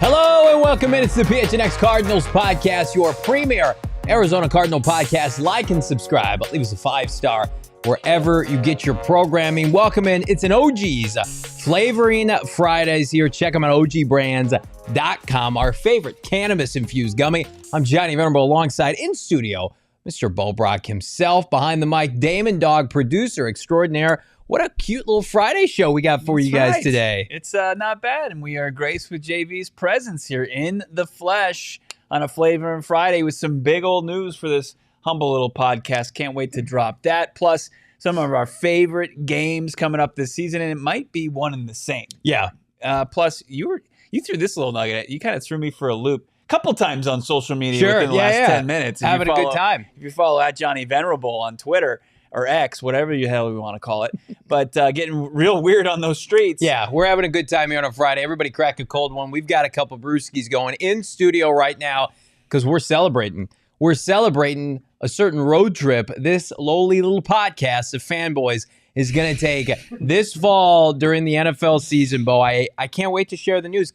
Hello and welcome in. It's the PHNX Cardinals podcast, your premier Arizona Cardinal podcast. Like and subscribe. Leave us a 5-star wherever you get your programming. Welcome in. It's an OG's Flavoring Fridays here. Check them out, ogbrands.com. Our favorite cannabis-infused gummy. I'm Johnny Venerable alongside in studio, Mr. Brack himself. Behind the mic, Damon, Dawg, producer extraordinaire. What a cute little Friday show we got for you guys today. It's not bad, and we are graced with JV's presence here in the flesh on a Flavor and Friday with some big old news for this humble little podcast. Can't wait to drop that. Plus, some of our favorite games coming up this season, and it might be one and the same. Yeah. Plus, you threw this little nugget. You kind of threw me for a loop a couple times on social media within the last 10 minutes. Having a good time. If you follow at Johnny Venerable on Twitter, or X, whatever the hell we want to call it, but getting real weird on those streets. Yeah, we're having a good time here on a Friday. Everybody crack a cold one. We've got a couple brewskis going in studio right now because we're celebrating. We're celebrating a certain road trip this lowly little podcast of fanboys is going to take this fall during the NFL season, Bo. I can't wait to share the news.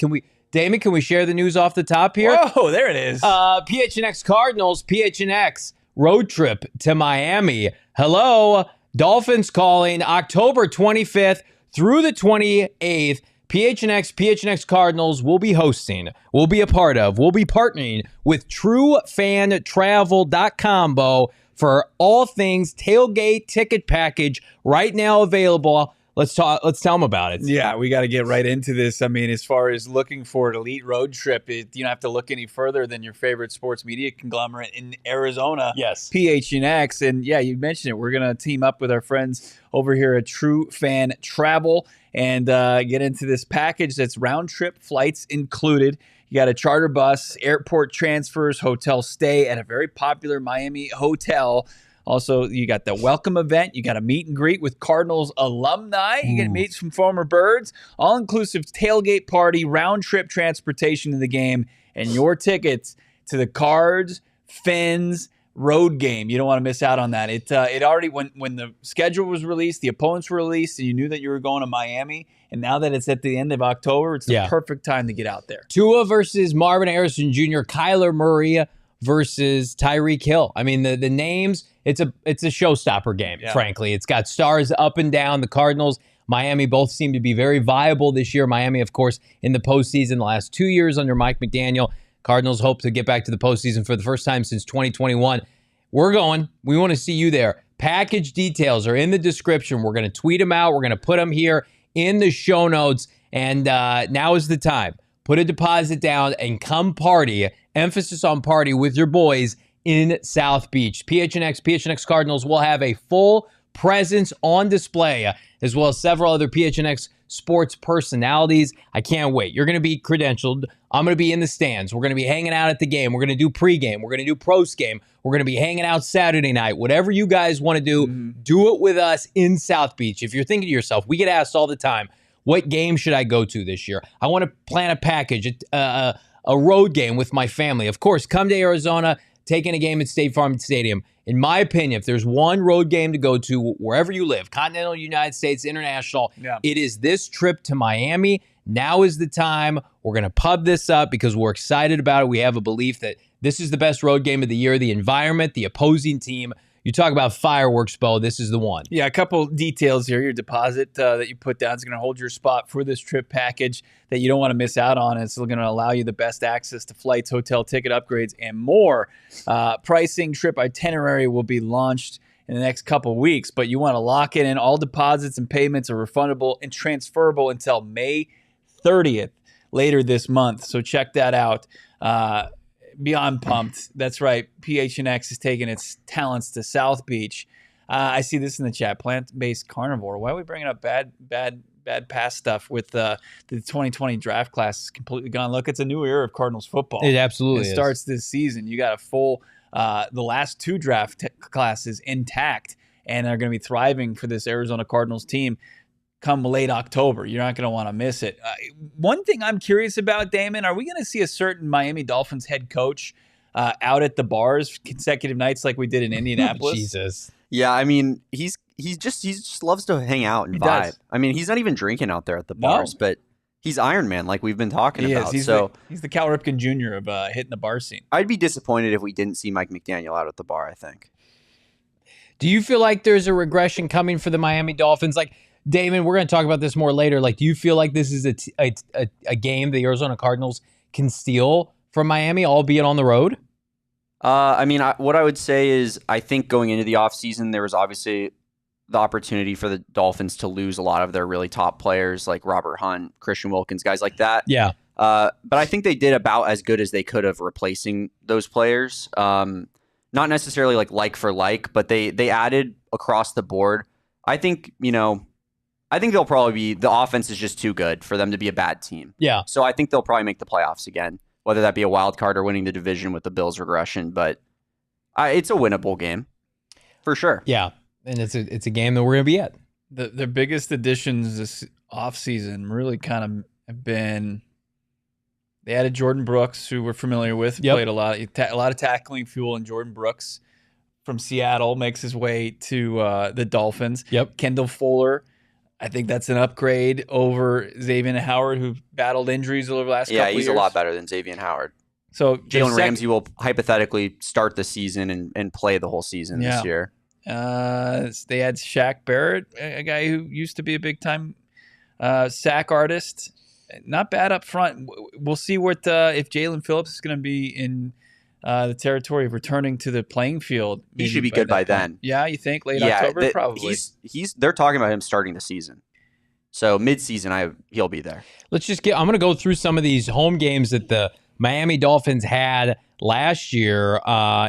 Damon, can we share the news off the top here? Whoa, there it is. PHNX Cardinals, PHNX road trip to Miami. Hello, Dolphins calling October 25th through the 28th. PHNX Cardinals will be hosting, will be a part of, will be partnering with TrueFanTravel.com, Bo, for all things tailgate ticket package right now available. Let's tell them about it. Yeah, we got to get right into this. I mean, as far as looking for an elite road trip, you don't have to look any further than your favorite sports media conglomerate in Arizona. Yes. PHNX. And yeah, you mentioned it. We're going to team up with our friends over here at True Fan Travel and get into this package that's round trip flights included. You got a charter bus, airport transfers, hotel stay at a very popular Miami hotel. Also, you got the welcome event. You got a meet and greet with Cardinals alumni. You get to meet some former Birds. All-inclusive tailgate party, round-trip transportation to the game, and your tickets to the Cards, Fins, road game. You don't want to miss out on that. It already, when the schedule was released, the opponents were released, and you knew that you were going to Miami, and now that it's at the end of October, it's the perfect time to get out there. Tua versus Marvin Harrison Jr., Kyler Murray versus Tyreek Hill. I mean, the names, it's a showstopper game, frankly. It's got stars up and down. The Cardinals, Miami both seem to be very viable this year. Miami, of course, in the postseason the last 2 years under Mike McDaniel. Cardinals hope to get back to the postseason for the first time since 2021. We're going. We want to see you there. Package details are in the description. We're going to tweet them out. We're going to put them here in the show notes. And now is the time. Put a deposit down and come party. Emphasis on party with your boys in South Beach. PHNX Cardinals will have a full presence on display, as well as several other PHNX sports personalities. I can't wait. You're going to be credentialed. I'm going to be in the stands. We're going to be hanging out at the game. We're going to do pregame. We're going to do postgame. We're going to be hanging out Saturday night. Whatever you guys want to do, do it with us in South Beach. If you're thinking to yourself, we get asked all the time, what game should I go to this year? I want to plan a package, a road game with my family. Of course, come to Arizona, taking a game at State Farm Stadium. In my opinion, if there's one road game to go to wherever you live, continental United States, international, it is this trip to Miami. Now is the time. We're going to pub this up because we're excited about it. We have a belief that this is the best road game of the year. The environment, the opposing team. You talk about fireworks, Bo. This is the one. Yeah, a couple details here. Your deposit that you put down is going to hold your spot for this trip package that you don't want to miss out on. It's going to allow you the best access to flights, hotel ticket upgrades, and more. Pricing, trip itinerary will be launched in the next couple weeks, but you want to lock it in. All deposits and payments are refundable and transferable until May 30th, later this month. So check that out. Beyond pumped. That's right. PHNX is taking its talents to South Beach. I see this in the chat. Plant-based carnivore. Why are we bringing up bad past stuff with the 2020 draft class is completely gone? Look, it's a new era of Cardinals football. It absolutely is. Starts this season. You got a full the last two draft classes intact, and they're going to be thriving for this Arizona Cardinals team come late October. You're not going to want to miss it. One thing I'm curious about, Damon, are we going to see a certain Miami Dolphins head coach out at the bars consecutive nights like we did in Indianapolis? Jesus. Yeah, I mean, he just loves to hang out and vibe. Does. I mean, he's not even drinking out there at the bars, but he's Iron Man, like we've been talking about. He's the Cal Ripken Jr. of hitting the bar scene. I'd be disappointed if we didn't see Mike McDaniel out at the bar, I think. Do you feel like there's a regression coming for the Miami Dolphins? Like, Damon, we're going to talk about this more later. Like, do you feel like this is a game the Arizona Cardinals can steal from Miami, albeit on the road? I mean, what I would say is I think going into the offseason, there was obviously the opportunity for the Dolphins to lose a lot of their really top players like Robert Hunt, Christian Wilkins, guys like that. Yeah. But I think they did about as good as they could have replacing those players. Not necessarily like for like, but they added across the board. I think they'll probably be, the offense is just too good for them to be a bad team. Yeah. So I think they'll probably make the playoffs again, whether that be a wild card or winning the division with the Bills regression. But it's a winnable game for sure. Yeah. And it's a game that we're going to be at. The biggest additions this offseason really kind of have been, they added Jordan Brooks, who we're familiar with, played a lot of tackling fuel, and Jordan Brooks from Seattle makes his way to the Dolphins. Yep. Kendall Fuller, I think that's an upgrade over Xavier Howard, who battled injuries over the last couple of years. Yeah, he's a lot better than Xavier Howard. So Jalen Ramsey will hypothetically start the season and play the whole season this year. They had Shaq Barrett, a guy who used to be a big-time sack artist. Not bad up front. We'll see what if Jalen Phillips is going to be in the territory of returning to the playing field. He should be good by then. Yeah, you think late October? Probably. They're talking about him starting the season. So mid-season, he'll be there. I'm going to go through some of these home games that the Miami Dolphins had last year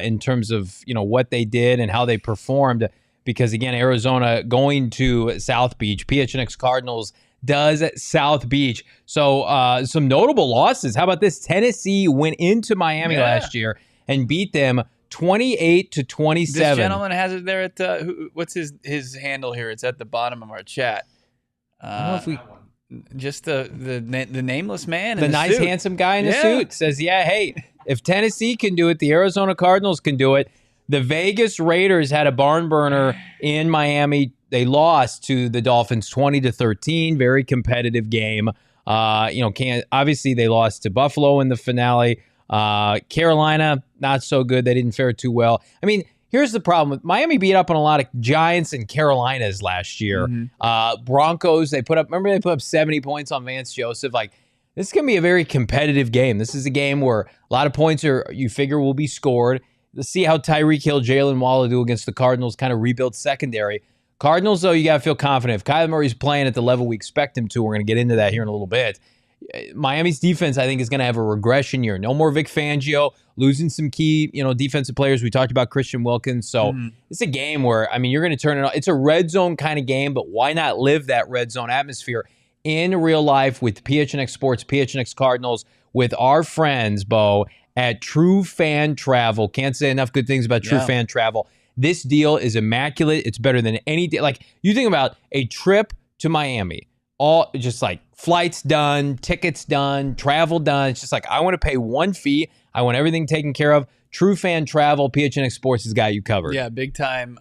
in terms of what they did and how they performed. Because again, Arizona going to South Beach, PHNX Cardinals does South Beach. So some notable losses. How about this? Tennessee went into Miami last year and beat them 28-27. This gentleman has it there at what's his handle here? It's at the bottom of our chat. I don't know if just the nameless man, the nice suit. Handsome guy in the suit says, hey, if Tennessee can do it, the Arizona Cardinals can do it. The Vegas Raiders had a barn burner in Miami. They lost to the Dolphins 20-13. Very competitive game. Obviously they lost to Buffalo in the finale. Carolina, not so good. They didn't fare too well. I mean, here's the problem with Miami beat up on a lot of Giants and Carolinas last year. Broncos, they put up 70 points on Vance Joseph. Like, this is going to be a very competitive game. This is a game where a lot of points you figure will be scored. Let's see how Tyreek Hill, Jalen Waller do against the Cardinals, kind of rebuild secondary. Cardinals, though, you got to feel confident. If Kyler Murray's playing at the level we expect him to, we're going to get into that here in a little bit. Miami's defense, I think, is going to have a regression year. No more Vic Fangio, losing some key, defensive players. We talked about Christian Wilkins. So it's a game where, you're going to turn it on. It's a red zone kind of game, but why not live that red zone atmosphere in real life with PHNX Sports, PHNX Cardinals, with our friends, Bo, at True Fan Travel. Can't say enough good things about True Fan Travel. This deal is immaculate. It's better than any deal. Like, you think about a trip to Miami, all just like flights done, tickets done, travel done. It's just like, I want to pay one fee. I want everything taken care of. True Fan Travel, PHNX Sports has got you covered. Yeah, big time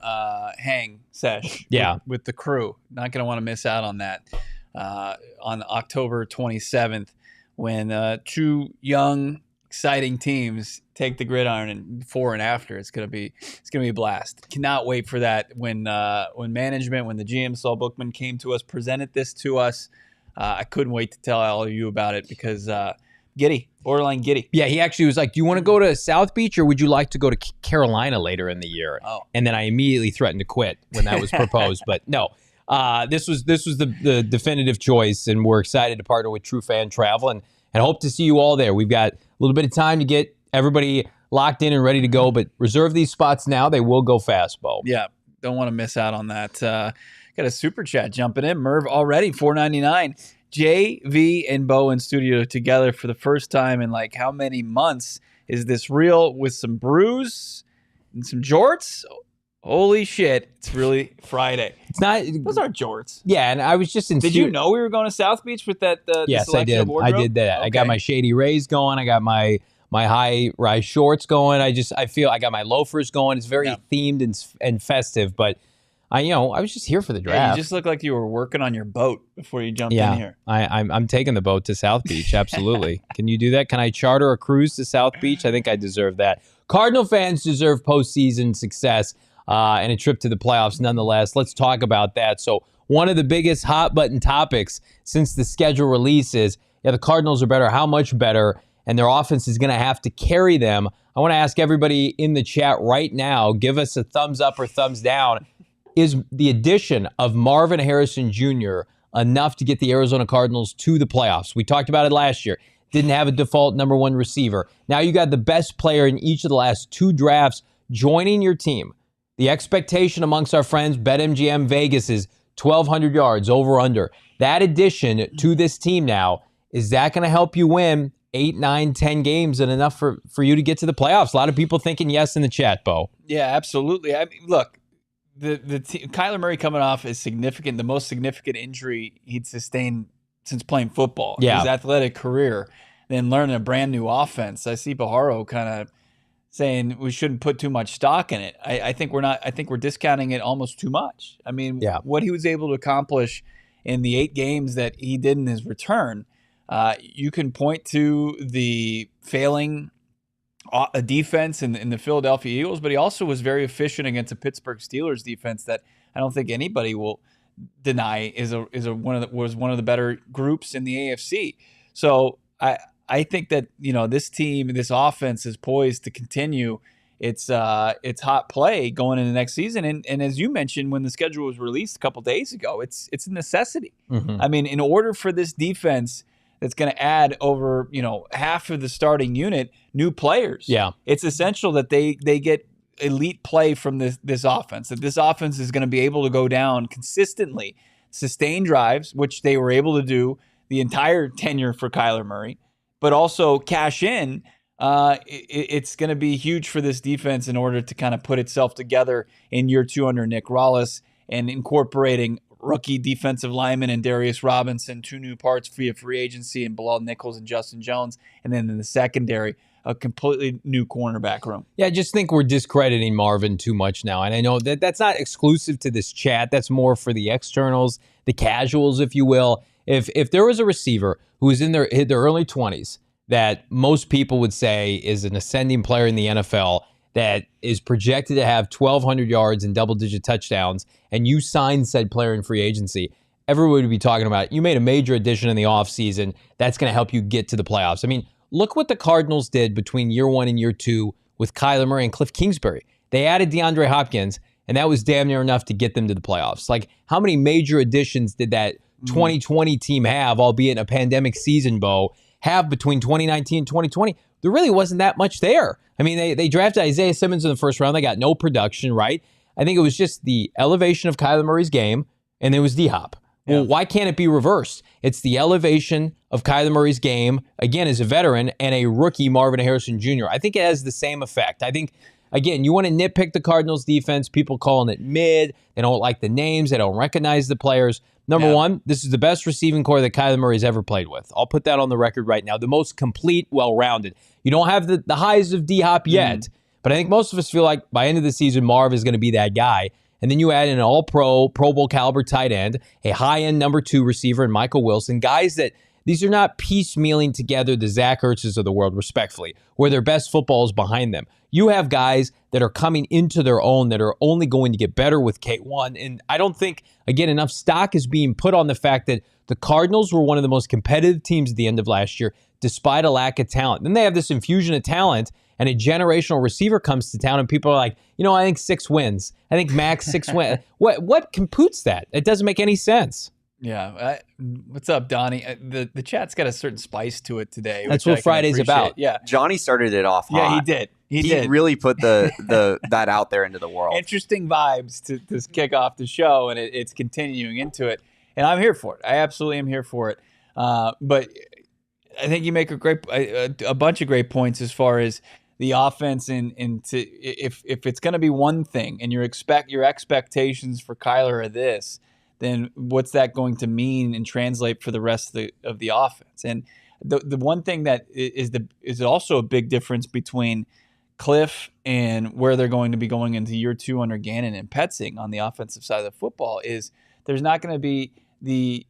hang sesh with the crew. Not going to want to miss out on that on October 27th when two young, exciting teams take the gridiron, and before and after it's gonna be a blast. Cannot wait for that. When management, when the GM Saul Bookman came to us, presented this to us, I couldn't wait to tell all of you about it because borderline giddy. Yeah, he actually was like, "Do you want to go to South Beach or would you like to go to Carolina later in the year?" Oh. And then I immediately threatened to quit when that was proposed. But no, this was the definitive choice, and we're excited to partner with True Fan Travel and hope to see you all there. We've got a little bit of time to get everybody locked in and ready to go, but reserve these spots now. They will go fast, Bo. Yeah. Don't want to miss out on that. Got a super chat jumping in. Merv already, $4.99. JV and Bo in studio together for the first time in like how many months? Is this real with some brews and some jorts? Holy shit, it's really Friday. It's not. Those aren't jorts. Yeah, and I was just in. Did you know we were going to South Beach with that? Yes, I did. I did that. Okay. I got my Shady Rays going. I got my high rise shorts going. I feel I got my loafers going. It's very themed and festive, but I was just here for the draft. Yeah, you just look like you were working on your boat before you jumped in here. I'm taking the boat to South Beach. Absolutely. Can you do that? Can I charter a cruise to South Beach? I think I deserve that. Cardinal fans deserve postseason success and a trip to the playoffs nonetheless. Let's talk about that. So one of the biggest hot button topics since the schedule release is, the Cardinals are better. How much better? And their offense is going to have to carry them. I want to ask everybody in the chat right now, give us a thumbs up or thumbs down. Is the addition of Marvin Harrison Jr. enough to get the Arizona Cardinals to the playoffs? We talked about it last year. Didn't have a default number one receiver. Now you got the best player in each of the last 2 drafts joining your team. The expectation amongst our friends, BetMGM Vegas, is 1,200 yards over under. That addition to this team now, is that going to help you win 8, 9, 10 games and enough for you to get to the playoffs? A lot of people thinking yes in the chat, Bo. Yeah, absolutely. I mean, look, Kyler Murray coming off is significant, the most significant injury he'd sustained since playing football. His athletic career, then learning a brand new offense. I see Baharo kind of saying we shouldn't put too much stock in it. I think we're not. I think we're discounting it almost too much. I mean, what he was able to accomplish in the 8 games that he did in his return, you can point to the failing defense in the Philadelphia Eagles, but he also was very efficient against a Pittsburgh Steelers defense that I don't think anybody will deny was one of the better groups in the AFC. So I think that this team, this offense is poised to continue its hot play going into next season. And as you mentioned, when the schedule was released a couple days ago, it's a necessity. Mm-hmm. I mean, in order for this defense that's going to add over half of the starting unit new players, it's essential that they get elite play from this offense. That this offense is going to be able to go down consistently, sustain drives, which they were able to do the entire tenure for Kyler Murray, but also cash in. It's going to be huge for this defense in order to kind of put itself together in year 2 under Nick Rallis and incorporating rookie defensive lineman and Darius Robinson, 2 new parts via free agency, and Bilal Nichols and Justin Jones. And then in the secondary, a completely new cornerback room. Yeah, I just think we're discrediting Marvin too much now. And I know that that's not exclusive to this chat. That's more for the externals, the casuals, if you will. If there was a receiver who was in their early 20s that most people would say is an ascending player in the NFL that is projected to have 1,200 yards and double-digit touchdowns, and you signed said player in free agency, everyone would be talking about, you made a major addition in the offseason. That's going to help you get to the playoffs. I mean, look what the Cardinals did between year 1 and year 2 with Kyler Murray and Cliff Kingsbury. They added DeAndre Hopkins, and that was damn near enough to get them to the playoffs. Like, how many major additions did that 2020 team have, albeit in a pandemic season, Bo, have between 2019 and 2020? There really wasn't that much there. I mean, they drafted Isaiah Simmons in the first round. They got no production, right? I think it was just the elevation of Kyler Murray's game, and it was D-Hop. Yeah. Well, why can't it be reversed? It's the elevation of Kyler Murray's game, again, as a veteran, and a rookie, Marvin Harrison Jr. I think it has the same effect. I think, again, you want to nitpick the Cardinals defense, people calling it mid, they don't like the names, they don't recognize the players. Number one, this is the best receiving core that Kyler Murray's ever played with. I'll put that on the record right now. The most complete, well-rounded. You don't have the highs of D-Hop yet, but I think most of us feel like by end of the season, Marv is going to be that guy. And then you add in an all-pro, Pro Bowl caliber tight end, a high-end number 2 receiver in Michael Wilson, guys that these are not piecemealing together the Zach Ertzes of the world, respectfully, where their best football is behind them. You have guys that are coming into their own that are only going to get better with K1. And I don't think, again, enough stock is being put on the fact that the Cardinals were one of the most competitive teams at the end of last year, despite a lack of talent. Then they have this infusion of talent, and a generational receiver comes to town, and people are like, I think 6 wins. I think max 6 wins. What computes that? It doesn't make any sense. Yeah. What's up, Donnie? The chat's got a certain spice to it today. That's which what Friday's about. Yeah. Johnny started it off hot. Yeah, he did. He did. Really put that out there into the world. Interesting vibes to kick off the show, and it's continuing into it. And I'm here for it. I absolutely am here for it. But I think you make a bunch of great points as far as the offense and if it's going to be one thing, and your expectations for Kyler are this, then what's that going to mean and translate for the rest of the offense? And the one thing that is also a big difference between Cliff and where they're going to be going into year 2 under Gannon and Petzing on the offensive side of the football is there's not going to be the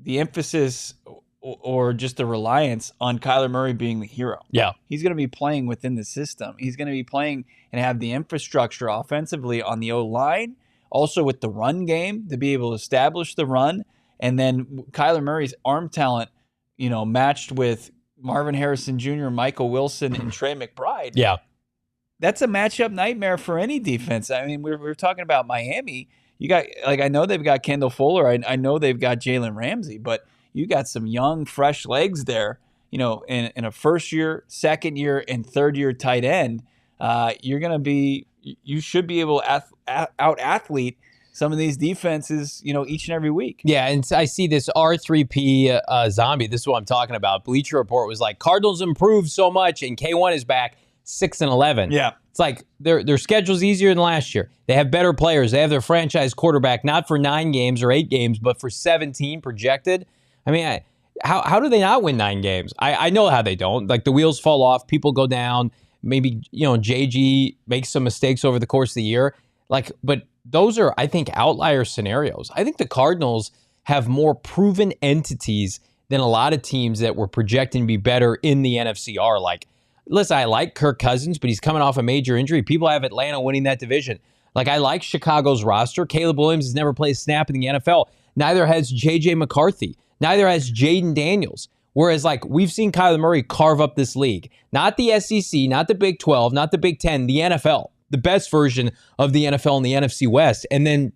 emphasis or just the reliance on Kyler Murray being the hero. Yeah. He's going to be playing within the system. He's going to be playing and have the infrastructure offensively on the O-line, also with the run game to be able to establish the run. And then Kyler Murray's arm talent, matched with Marvin Harrison Jr., Michael Wilson, and Trey McBride. Yeah. That's a matchup nightmare for any defense. I mean, we're talking about Miami. You got, I know they've got Kendall Fuller. I know they've got Jalen Ramsey, but you got some young, fresh legs there, in a first year, second year, and third year tight end. You should be able to out-athlete some of these defenses, each and every week. Yeah, and I see this R3P zombie. This is what I'm talking about. Bleacher Report was like, Cardinals improved so much, and K1 is back 6-11. Yeah. It's like their schedule's easier than last year. They have better players. They have their franchise quarterback not for 9 games or 8 games, but for 17 projected. I mean, how do they not win 9 games? I know how they don't. Like, the wheels fall off. People go down. Maybe, JG makes some mistakes over the course of the year. But those are, I think, outlier scenarios. I think the Cardinals have more proven entities than a lot of teams that were projecting to be better in the NFC are. Like, listen, I like Kirk Cousins, but he's coming off a major injury. People have Atlanta winning that division. Like, I like Chicago's roster. Caleb Williams has never played a snap in the NFL. Neither has J.J. McCarthy. Neither has Jaden Daniels. Whereas, we've seen Kyler Murray carve up this league. Not the SEC, not the Big 12, not the Big 10, the NFL. The best version of the NFL in the NFC West. And then,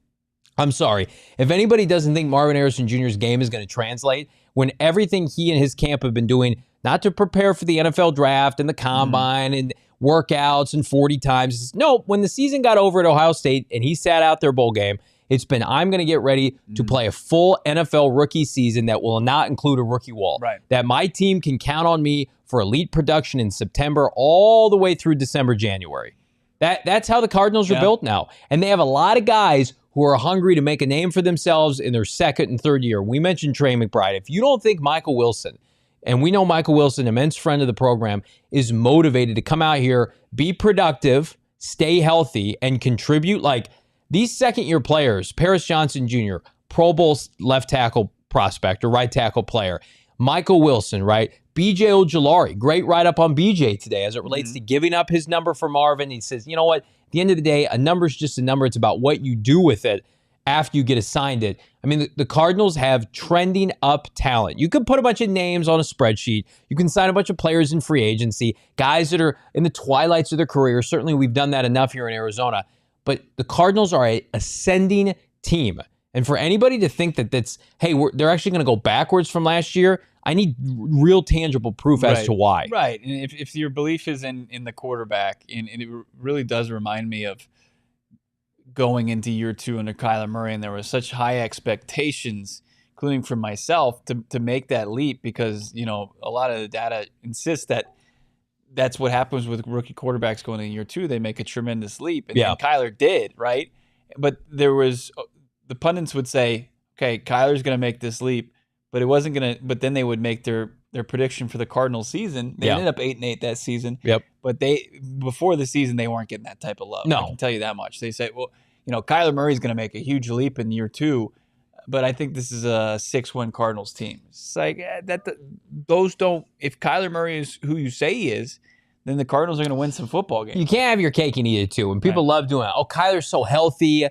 I'm sorry, if anybody doesn't think Marvin Harrison Jr.'s game is going to translate, when everything he and his camp have been doing, not to prepare for the NFL draft and the combine and workouts and 40 times. No, when the season got over at Ohio State and he sat out their bowl game, it's been, I'm going to get ready to play a full NFL rookie season that will not include a rookie wall. Right. That my team can count on me for elite production in September all the way through December, January. That's how the Cardinals are built now. And they have a lot of guys who are hungry to make a name for themselves in their second and third year. We mentioned Trey McBride. If you don't think Michael Wilson, and we know Michael Wilson, immense friend of the program, is motivated to come out here, be productive, stay healthy, and contribute, these second-year players, Paris Johnson Jr., Pro Bowl left tackle prospect or right tackle player, Michael Wilson, right? BJ Ojulari, great write-up on BJ today as it relates to giving up his number for Marvin. He says, you know what? At the end of the day, a number is just a number. It's about what you do with it after you get assigned it. I mean, the Cardinals have trending up talent. You could put a bunch of names on a spreadsheet. You can sign a bunch of players in free agency, guys that are in the twilights of their career. Certainly, we've done that enough here in Arizona. But the Cardinals are an ascending team. And for anybody to think that they're actually going to go backwards from last year, I need real tangible proof as to why. Right. And if your belief is in the quarterback, and it really does remind me of going into year 2 under Kyler Murray, and there were such high expectations, including from myself, to make that leap because, a lot of the data insists that that's what happens with rookie quarterbacks going into year 2. They make a tremendous leap. And Kyler did, right? But the pundits would say, okay, Kyler's going to make this leap, but it wasn't going to, but then they would make their prediction for the Cardinals season. They ended up 8-8 that season. Yep. But before the season, they weren't getting that type of love. No. I can tell you that much. They say, well, Kyler Murray's going to make a huge leap in year 2, but I think this is a 6-win Cardinals team. It's like those don't. If Kyler Murray is who you say he is, then the Cardinals are going to win some football games. You can't have your cake and eat it too. And people love doing it. Oh, Kyler's so healthy,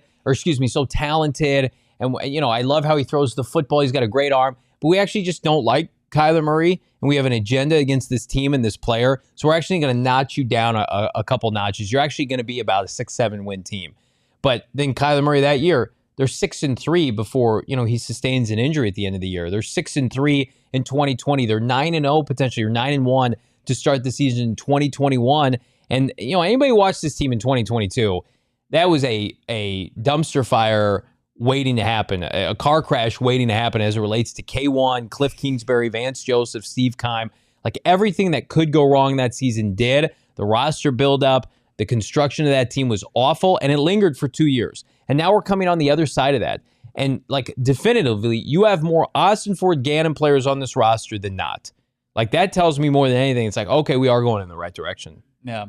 so talented, and I love how he throws the football. He's got a great arm, but we actually just don't like Kyler Murray, and we have an agenda against this team and this player. So we're actually going to notch you down a couple notches. You're actually going to be about a 6-7 win team. But then Kyler Murray that year, they're 6-3 before, he sustains an injury at the end of the year. They're 6-3 in 2020. They're 9-0 potentially, or 9-1 to start the season in 2021. And anybody watch this team in 2022, that was a dumpster fire waiting to happen, a car crash waiting to happen as it relates to K1, Cliff Kingsbury, Vance Joseph, Steve Keim. Like everything that could go wrong that season did. The roster buildup, the construction of that team was awful, and it lingered for 2 years. And now we're coming on the other side of that. And like definitively, you have more Austin Ford Gannon players on this roster than not. Like that tells me more than anything. It's like, okay, we are going in the right direction. Yeah.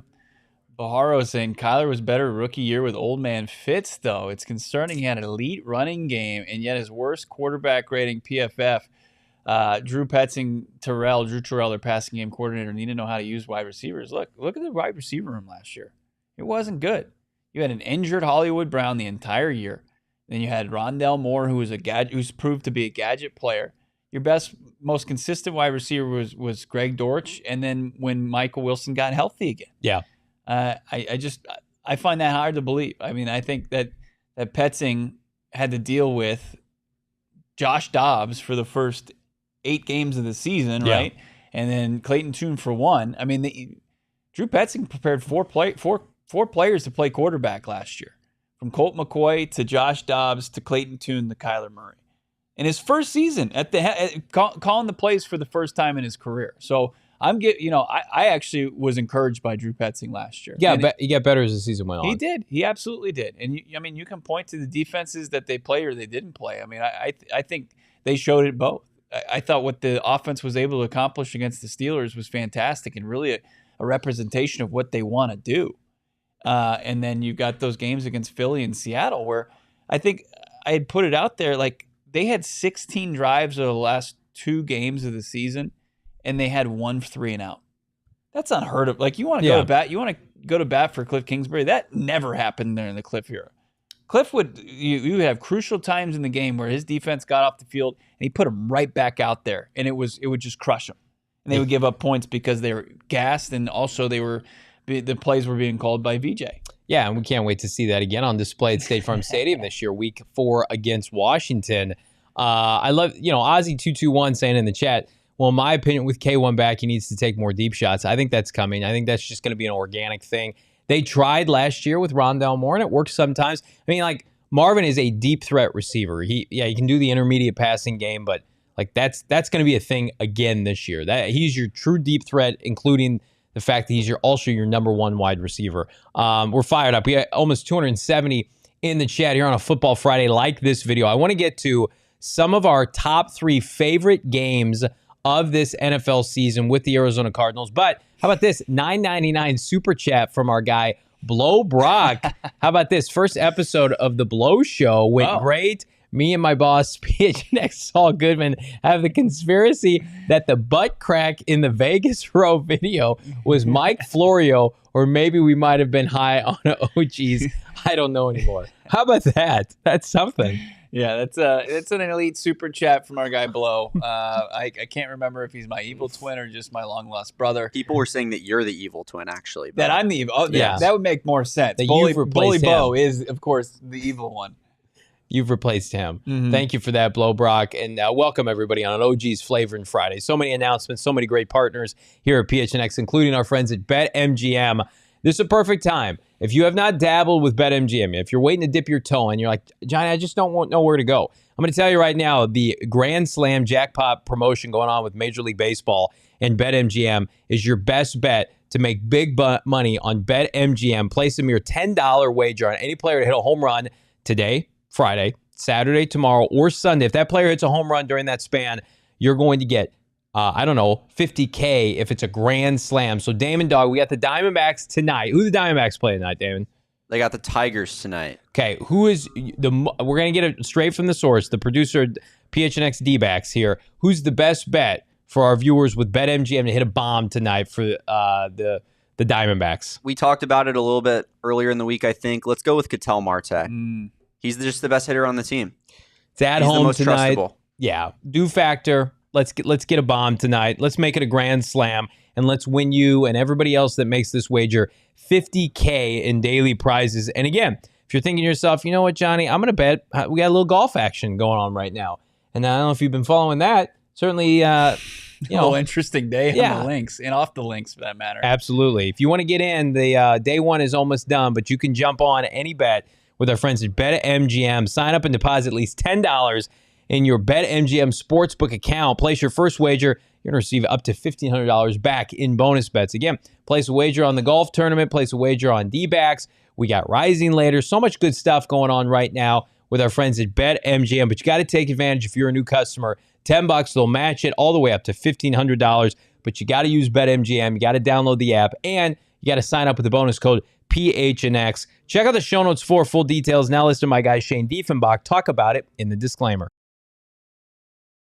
Baharo saying Kyler was better rookie year with old man Fitz, though. It's concerning he had an elite running game, and yet his worst quarterback rating PFF. Drew Terrell, their passing game coordinator, need to know how to use wide receivers. Look at the wide receiver room last year. It wasn't good. You had an injured Hollywood Brown the entire year. Then you had Rondell Moore, who's proved to be a gadget player. Your best, most consistent wide receiver was Greg Dortch, and then when Michael Wilson got healthy again. Yeah. I find that hard to believe. I mean, I think that Petzing had to deal with Josh Dobbs for the first 8 games of the season, right? And then Clayton Tune for 1. I mean, Drew Petzing prepared four players to play quarterback last year, from Colt McCoy to Josh Dobbs to Clayton Tune to Kyler Murray. In his first season, calling the plays for the first time in his career. So I actually was encouraged by Drew Petzing last year. Yeah, he got better as the season went on. He did. He absolutely did. And you can point to the defenses that they play or they didn't play. I mean, I think they showed it both. I thought what the offense was able to accomplish against the Steelers was fantastic and really a representation of what they want to do. And then you got those games against Philly and Seattle where I think I had put it out there, like they had 16 drives over the last 2 games of the season, and they had 1 3-and-out. That's unheard of. Like you want to go to bat. You want to go to bat for Cliff Kingsbury. That never happened there in the Cliff era. Cliff you would have crucial times in the game where his defense got off the field and he put them right back out there, and it would just crush them. And they would give up points because they were gassed, and also the plays were being called by VJ. Yeah, and we can't wait to see that again on display at State Farm Stadium this year, Week 4 against Washington. I love, Ozzy221 saying in the chat, well, in my opinion, with K1 back, he needs to take more deep shots. I think that's coming. I think that's just going to be an organic thing. They tried last year with Rondell Moore, and it works sometimes. I mean, like, Marvin is a deep threat receiver. He can do the intermediate passing game, but like that's going to be a thing again this year. That he's your true deep threat, including the fact that he's also your number 1 wide receiver. We're fired up. We got almost 270 in the chat here on a Football Friday. Like this video. I want to get to some of our top 3 favorite games of this NFL season with the Arizona Cardinals. But how about this? $9.99 super chat from our guy, Blow Brock. How about this? First episode of the Blow Show went great. Me and my boss, PHNX Saul Goodman, have the conspiracy that the butt crack in the Vegas Row video was Mike Florio, or maybe we might have been high on OGs. I don't know anymore. How about that? That's something. Yeah, that's an elite super chat from our guy Blow. I can't remember if he's my evil twin or just my long lost brother. People were saying that you're the evil twin, actually. That I'm the evil. Oh, yeah, that would make more sense. Bully Bo is, of course, the evil one. You've replaced him. Mm-hmm. Thank you for that, Blow Brock. And welcome, everybody, on an OG's Flavoring Friday. So many announcements, so many great partners here at PHNX, including our friends at BetMGM. This is a perfect time. If you have not dabbled with BetMGM, if you're waiting to dip your toe in, you're like, Johnny, I just don't know where to go. I'm going to tell you right now, the Grand Slam jackpot promotion going on with Major League Baseball and BetMGM is your best bet to make big money on BetMGM. Place a mere $10 wager on any player to hit a home run today, Friday, Saturday, tomorrow, or Sunday. If that player hits a home run during that span, you're going to get, $50K if it's a grand slam. So, Damon, Dawg, we got the Diamondbacks tonight. Who the Diamondbacks play tonight, Damon? They got the Tigers tonight. Okay, we're going to get it straight from the source, the producer, PHNX D-backs here. Who's the best bet for our viewers with BetMGM to hit a bomb tonight for the Diamondbacks? We talked about it a little bit earlier in the week, I think. Let's go with Ketel Marte. He's just the best hitter on the team. It's at He's home the most tonight. Trustable. Yeah, do factor. Let's get a bomb tonight. Let's make it a grand slam, and let's win you and everybody else that makes this wager $50K in daily prizes. And again, If you're thinking to yourself, you know what, Johnny, I'm going to bet we got a little golf action going on right now. And I don't know if you've been following that. Certainly, interesting day on the links and off the links for that matter. Absolutely. If you want to get in, the day one is almost done, but you can jump on any bet with our friends at BetMGM. Sign up and deposit at least $10 in your BetMGM Sportsbook account. Place your first wager. You're going to receive up to $1,500 back in bonus bets. Again, place a wager on the golf tournament. Place a wager on D-backs. We got Rising later. So much good stuff going on right now with our friends at BetMGM. But you got to take advantage if you're a new customer. $10, they'll match it all the way up to $1,500. But you got to use BetMGM. You got to download the app. And you got to sign up with the bonus code PHNX. Check out the show notes for full details. Now listen to my guy Shane Diefenbach talk about it in the disclaimer.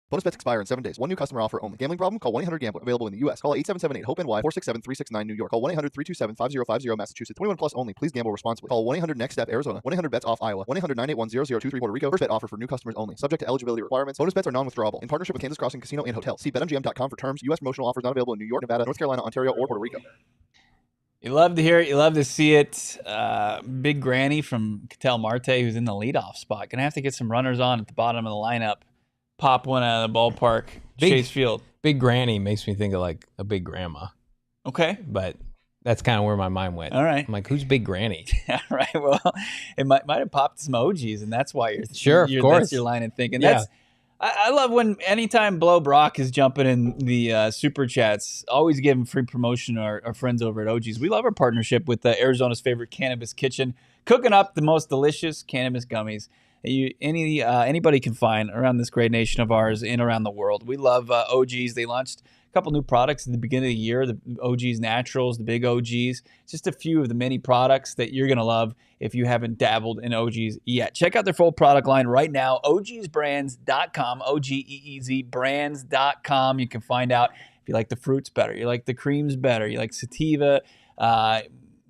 Bonus bets expire in 7 days. One new customer offer only. Gambling problem? Call 1-800-GAMBLER. Available in the U.S. Call 877-8-HOPE-NY 467-369 New York. Call 1-800-327-5050 Massachusetts. 21 plus only. Please gamble responsibly. Call 1-800-NEXT-STEP Arizona. 1-800-BETS-OFF Iowa. 1-800-981-0023 Puerto Rico. First bet offer for new customers only. Subject to eligibility requirements. Bonus bets are non-withdrawable. In partnership with Kansas Crossing Casino and Hotel. See BetMGM.com for terms. U.S. promotional offers not available in New York, Nevada, North Carolina, Ontario, or Puerto Rico. You love to hear it. You love to see it. Big Granny from Cattell Marte, who's in the leadoff spot. Going to have to get some runners on at the bottom of the lineup. Pop one out of the ballpark. Chase Field. Big Granny makes me think of like a big grandma. Okay. But that's kind of where my mind went. All right. I'm like, who's Big Granny? All right. Well, it might have popped some OGs, and that's why of course. That's your line of thinking. Yeah. I love when anytime Blow Brock is jumping in the super chats, always giving free promotion to our friends over at OGs. We love our partnership with Arizona's favorite cannabis kitchen, cooking up the most delicious cannabis gummies anybody can find around this great nation of ours and around the world. We love OGs. They launched a couple new products at the beginning of the year, the OGs Naturals, the big OGs, just a few of the many products that you're going to love if you haven't dabbled in OGs yet. Check out their full product line right now, ogsbrands.com, OGEEZ brands.com. You can find out if you like the fruits better, you like the creams better, you like sativa,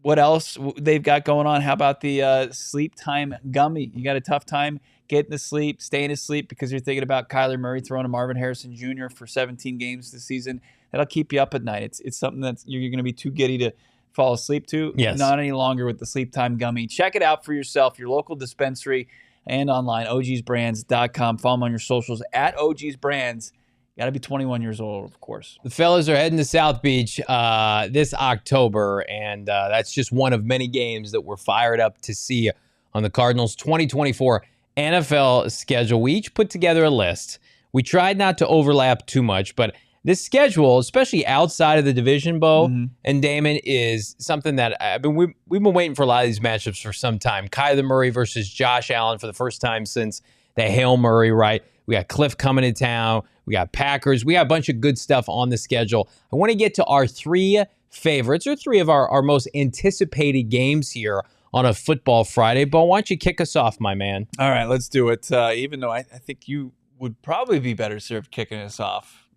what else they've got going on? How about the sleep time gummy? You got a tough time getting to sleep, staying asleep because you're thinking about Kyler Murray throwing to Marvin Harrison Jr. for 17 games this season. That'll keep you up at night. It's something that you're going to be too giddy to fall asleep to. Yes. Not any longer with the sleep time gummy. Check it out for yourself, your local dispensary and online, ogsbrands.com. Follow them on your socials at ogsbrands. Got to be 21 years old, of course. The fellas are heading to South Beach this October, and that's just one of many games that we're fired up to see on the Cardinals' 2024 NFL schedule. We each put together a list. We tried not to overlap too much, but this schedule, especially outside of the division, Bo and Damon, is something that we've been waiting for a lot of these matchups for some time. Kyler Murray versus Josh Allen for the first time since the Hail Murray, right? We got Cliff coming to town. We got Packers. We got a bunch of good stuff on the schedule. I want to get to our three favorites, or three of our most anticipated games here on a Football Friday. Bo, why don't you kick us off, my man? All right, let's do it. Even though I think you would probably be better served kicking us off.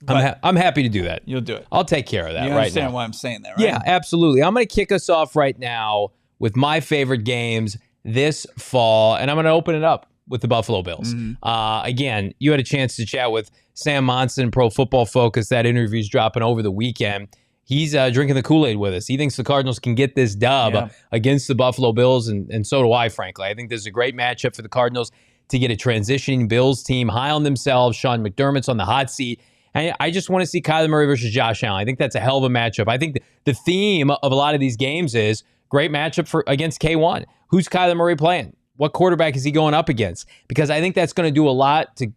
I'm happy to do that. You'll do it. I'll take care of that right now. You understand why I'm saying that, right? Yeah, absolutely. I'm going to kick us off right now with my favorite games this fall, and I'm going to open it up with the Buffalo Bills. Again, you had a chance to chat with Sam Monson, Pro Football Focus. That interview's dropping over the weekend. He's drinking the Kool-Aid with us. He thinks the Cardinals can get this dub against the Buffalo Bills, and so do I, frankly. I think this is a great matchup for the Cardinals to get a transitioning Bills team high on themselves. Sean McDermott's on the hot seat. And I just want to see Kyler Murray versus Josh Allen. I think that's a hell of a matchup. I think the theme of a lot of these games is great matchup against K1. Who's Kyler Murray playing? What quarterback is he going up against? Because I think that's going to do a lot to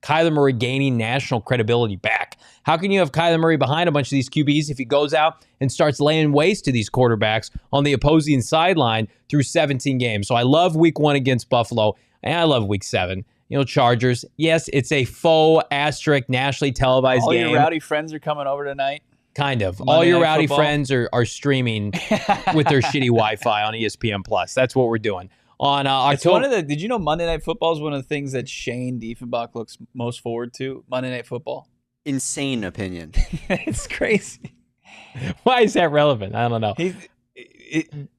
Kyler Murray gaining national credibility back. How can you have Kyler Murray behind a bunch of these QBs if he goes out and starts laying waste to these quarterbacks on the opposing sideline through 17 games? So I love week 1 against Buffalo, and I love week 7. Chargers. Yes, it's a faux asterisk nationally televised game. All your rowdy friends are coming over tonight. Kind of. Monday All your Night rowdy Football. friends are streaming with their shitty Wi-Fi on ESPN Plus. That's what we're doing. On It's one of the. Did you know Monday Night Football is one of the things that Shane Diefenbach looks most forward to? Monday Night Football. Insane opinion. It's crazy. Why is that relevant? I don't know.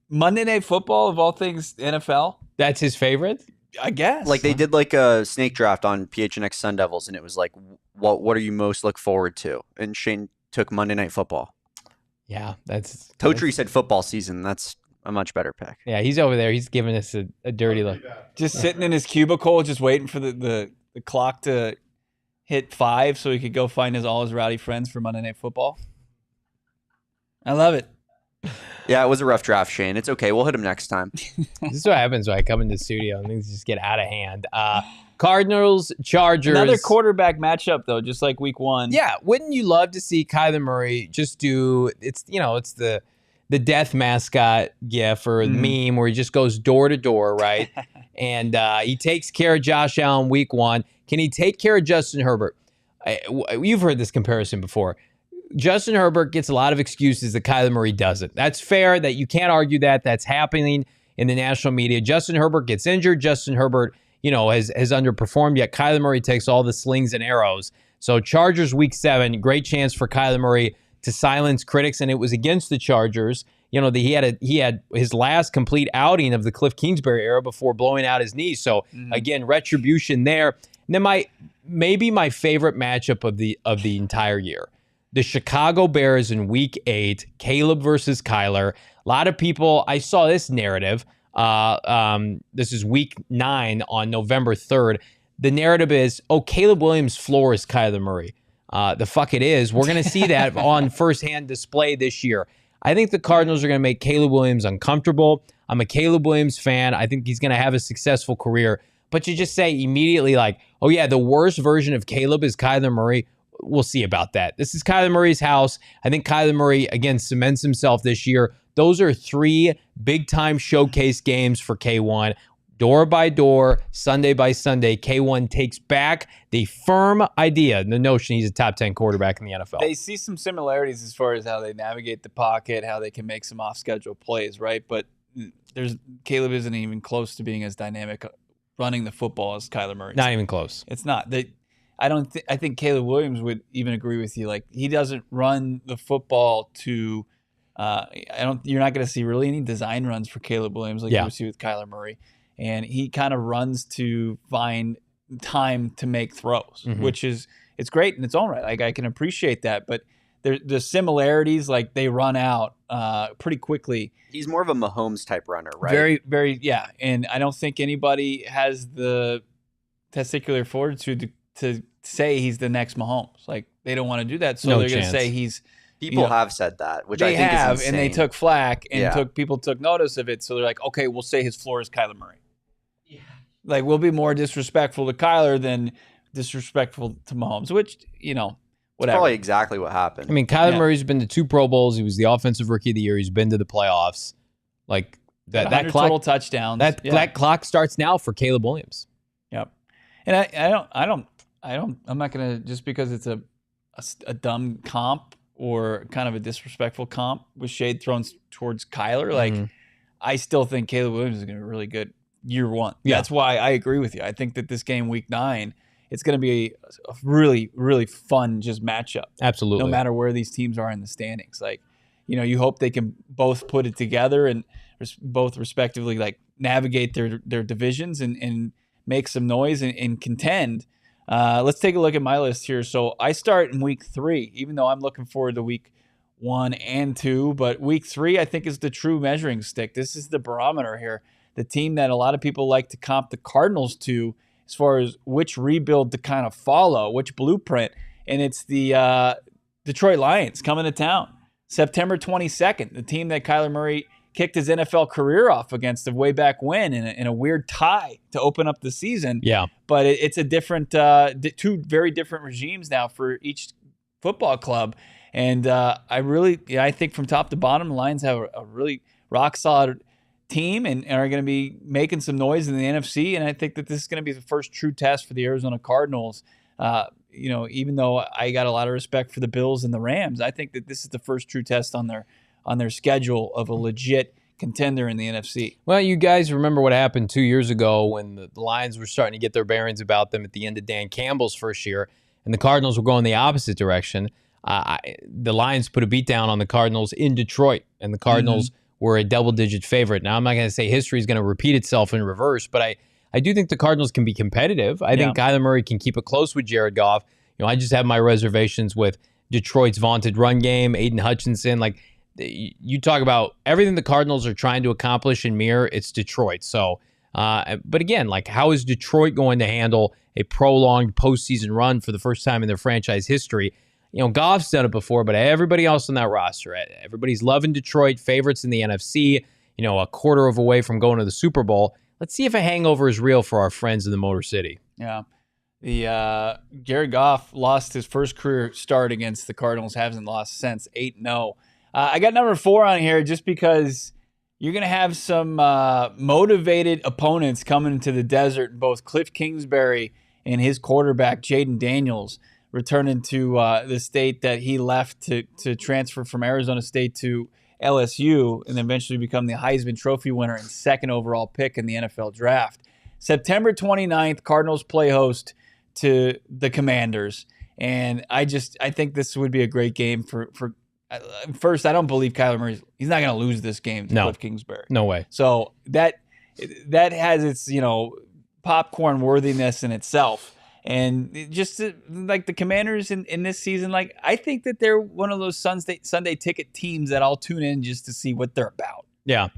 Monday Night Football of all things NFL. That's his favorite? I guess. Like they did like a snake draft on PHNX Sun Devils, and it was like, what are you most look forward to? And Shane took Monday Night Football. Yeah, that's Totri said football season. That's a much better pick. Yeah, he's over there. He's giving us a dirty look. Just sitting in his cubicle, just waiting for the clock to hit 5 so he could go find all his rowdy friends for Monday Night Football. I love it. Yeah, it was a rough draft, Shane. It's okay. We'll hit him next time. This is what happens when I come into the studio and things just get out of hand. Cardinals, Chargers. Another quarterback matchup, though, just like week 1. Yeah, wouldn't you love to see Kyler Murray just do, it's the death mascot gif or meme where he just goes door to door, right? And he takes care of Josh Allen week 1. Can he take care of Justin Herbert? You've heard this comparison before. Justin Herbert gets a lot of excuses that Kyler Murray doesn't. That's fair. That you can't argue that. That's happening in the national media. Justin Herbert gets injured. Justin Herbert, has underperformed. Yet Kyler Murray takes all the slings and arrows. So Chargers week 7, great chance for Kyler Murray to silence critics, and it was against the Chargers. He had his last complete outing of the Cliff Kingsbury era before blowing out his knee. So again, retribution there. And then maybe my favorite matchup of the entire year. The Chicago Bears in week 8, Caleb versus Kyler. A lot of people, I saw this narrative. This is week 9 on November 3rd. The narrative is, Caleb Williams' floor is Kyler Murray. The fuck it is. We're going to see that on firsthand display this year. I think the Cardinals are going to make Caleb Williams uncomfortable. I'm a Caleb Williams fan. I think he's going to have a successful career. But you just say immediately the worst version of Caleb is Kyler Murray. We'll see about that. This is Kyler Murray's house. I think Kyler Murray, again, cements himself this year. Those are 3 big-time showcase games for K1. Door by door, Sunday by Sunday, K1 takes back the firm idea, the notion he's a top 10 quarterback in the NFL. They see some similarities as far as how they navigate the pocket, how they can make some off-schedule plays, right? But Caleb isn't even close to being as dynamic running the football as Kyler Murray. Not even close. It's not. I think Caleb Williams would even agree with you. He doesn't run the football to. You're not going to see really any design runs for Caleb Williams you would see with Kyler Murray, and he kind of runs to find time to make throws, which is it's great in its own right. I can appreciate that, but the similarities they run out pretty quickly. He's more of a Mahomes type runner, right? Very, very, yeah. And I don't think anybody has the testicular fortitude to say he's the next Mahomes. They don't want to do that, so they're going to say he's. People have said that, which I think is insane. And they took flack, and people took notice of it. So they're like, okay, we'll say his floor is Kyler Murray. Yeah. We'll be more disrespectful to Kyler than disrespectful to Mahomes, which whatever. That's probably exactly what happened. I mean, Kyler Murray's been to 2 Pro Bowls. He was the offensive rookie of the year. He's been to the playoffs. That clock, total touchdowns. That clock starts now for Caleb Williams. Yep. And I'm not gonna, just because it's a dumb comp or kind of a disrespectful comp with shade thrown towards Kyler. I still think Caleb Williams is gonna be really good year 1. Yeah. That's why I agree with you. I think that this game week 9, it's going to be a really, really fun just matchup. Absolutely. No matter where these teams are in the standings. You hope they can both put it together and both respectively navigate their divisions and make some noise and contend. Let's take a look at my list here. So I start in week 3, even though I'm looking forward to week 1 and 2. But week 3, I think, is the true measuring stick. This is the barometer here. The team that a lot of people like to comp the Cardinals to as far as which rebuild to kind of follow, which blueprint. And it's the Detroit Lions coming to town. September 22nd, the team that Kyler Murray kicked his NFL career off against way back when in a weird tie to open up the season. Yeah. But it's a different, 2 very different regimes now for each football club. And I think from top to bottom, the Lions have a really rock solid team and are going to be making some noise in the NFC. And I think that this is going to be the first true test for the Arizona Cardinals. Even though I got a lot of respect for the Bills and the Rams, I think that this is the first true test on their schedule of a legit contender in the NFC. Well, you guys remember what happened 2 years ago when the Lions were starting to get their bearings about them at the end of Dan Campbell's first year, and the Cardinals were going the opposite direction. The Lions put a beat down on the Cardinals in Detroit, and the Cardinals were a double-digit favorite. Now, I'm not going to say history is going to repeat itself in reverse, but I do think the Cardinals can be competitive. I think Kyler Murray can keep it close with Jared Goff. I just have my reservations with Detroit's vaunted run game, Aiden Hutchinson. you talk about everything the Cardinals are trying to accomplish and mirror, it's Detroit. So, but again, like, how is Detroit going to handle a prolonged postseason run for the first time in their franchise history? Goff's done it before, but everybody else on that roster, everybody's loving Detroit, favorites in the NFC, a quarter of a way from going to the Super Bowl. Let's see if a hangover is real for our friends in the Motor City. Yeah. The Jared Goff lost his first career start against the Cardinals, hasn't lost since, 8-0. I got number 4 on here just because you're going to have some motivated opponents coming to the desert. Both Cliff Kingsbury and his quarterback, Jaden Daniels, returning to the state that he left to transfer from Arizona State to LSU and eventually become the Heisman Trophy winner and second overall pick in the NFL draft. September 29th, Cardinals play host to the Commanders. And I think this would be a great game for first, I don't believe Kyler Murray, he's not going to lose this game to Cliff Kingsbury. No way. So that has its, popcorn worthiness in itself. And just like the Commanders in this season, like, I think that they're one of those Sunday ticket teams that I'll tune in just to see what they're about. Yeah.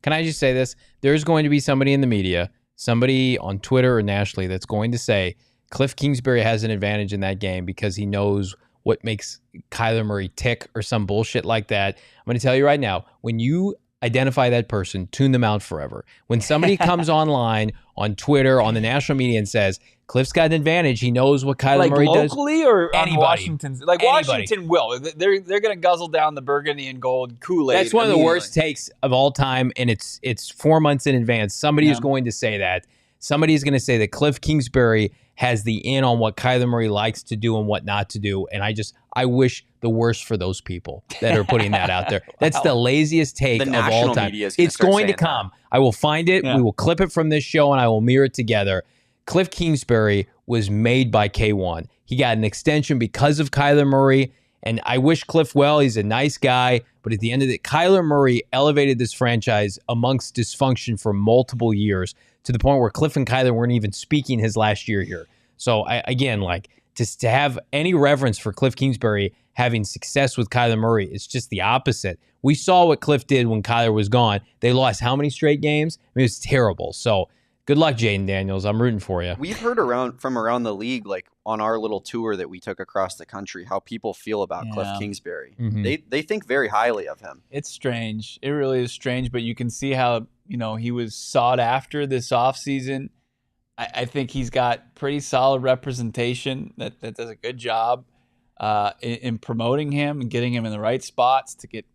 Can I just say this? There's going to be somebody in the media, somebody on Twitter or nationally, that's going to say Cliff Kingsbury has an advantage in that game because he knows what makes Kyler Murray tick or some bullshit like that. I'm going to tell you right now, when you identify that person, tune them out forever. When somebody comes online on Twitter, on the national media and says, Cliff's got an advantage, he knows what Kyler Murray does. Like locally or anybody. On Washington's? Like anybody. Washington will. They're going to guzzle down the burgundy and gold Kool-Aid. That's one of the worst takes of all time, and it's 4 months in advance. Somebody is going to say that. Somebody is going to say that Cliff Kingsbury has the in on what Kyler Murray likes to do and what not to do. And I wish the worst for those people that are putting that out there. That's the laziest take of all time. It's going to come. I will find it. Yeah. We will clip it from this show and I will mirror it together. Cliff Kingsbury was made by K1. He got an extension because of Kyler Murray. And I wish Cliff well. He's a nice guy. But at the end of it, Kyler Murray elevated this franchise amongst dysfunction for multiple years to the point where Cliff and Kyler weren't even speaking his last year here. So, to have any reverence for Cliff Kingsbury having success with Kyler Murray, it's just the opposite. We saw what Cliff did when Kyler was gone. They lost how many straight games? I mean, it was terrible. So, good luck, Jaden Daniels. I'm rooting for you. We've heard from around the league, like on our little tour that we took across the country, how people feel about Cliff Kingsbury. Mm-hmm. They think very highly of him. It's strange. It really is strange, but you can see how, he was sought after this offseason. I think he's got pretty solid representation that does a good job in promoting him and getting him in the right spots to get,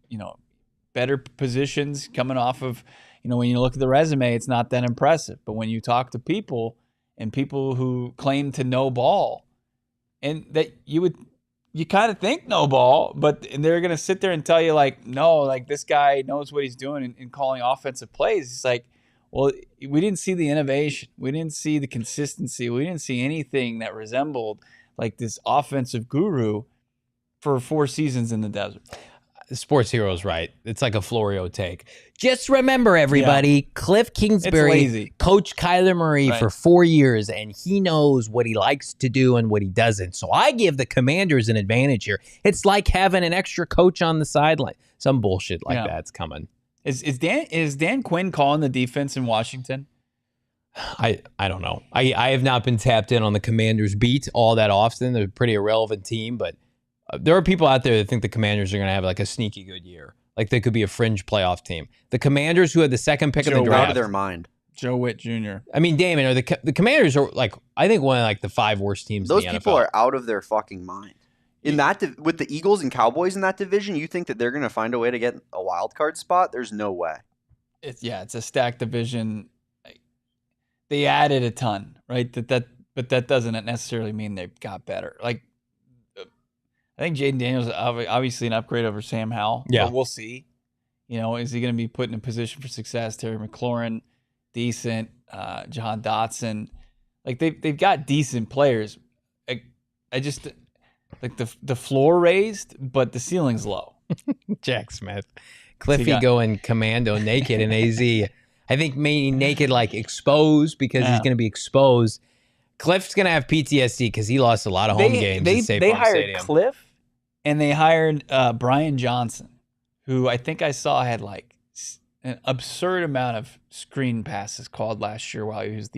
better positions coming off of, when you look at the resume, it's not that impressive. But when you talk to people and people who claim to know ball, and that you kind of think no ball, but they're going to sit there and tell you like, no, like this guy knows what he's doing in calling offensive plays. It's like, well, we didn't see the innovation. We didn't see the consistency. We didn't see anything that resembled like this offensive guru for 4 seasons in the desert. Sports Hero's right. It's like a Florio take. Just remember, everybody, Cliff Kingsbury coached Kyler Murray for 4 years, and he knows what he likes to do and what he doesn't. So I give the Commanders an advantage here. It's like having an extra coach on the sideline. Some bullshit like that's coming. Is Dan Quinn calling the defense in Washington? I don't know. I have not been tapped in on the Commanders beat all that often. They're a pretty irrelevant team, but there are people out there that think the Commanders are going to have like a sneaky good year. Like they could be a fringe playoff team. The Commanders, who had the second pick of the draft, out of their mind. Joe Witt Jr. I mean, Damon, are the Commanders are like, I think one of like the 5 worst teams Those in the NFL. People are out of their fucking mind. In that with the Eagles and Cowboys in that division, you think that they're going to find a way to get a wild card spot? There's no way. It's a stacked division. They added a ton, right? But that doesn't necessarily mean they got better. Like, I think Jaden Daniels is obviously an upgrade over Sam Howell. Yeah, but we'll see. Is he going to be put in a position for success? Terry McLaurin, decent. Jahan Dotson, like they've got decent players. I just like the floor raised, but the ceiling's low. Jack Smith, Cliffy going commando naked in AZ. I think maybe naked like exposed because he's going to be exposed. Cliff's going to have PTSD because he lost a lot of home games at State Farm Stadium. They hired Cliff, and they hired Brian Johnson, who I think I saw had like an absurd amount of screen passes called last year while he was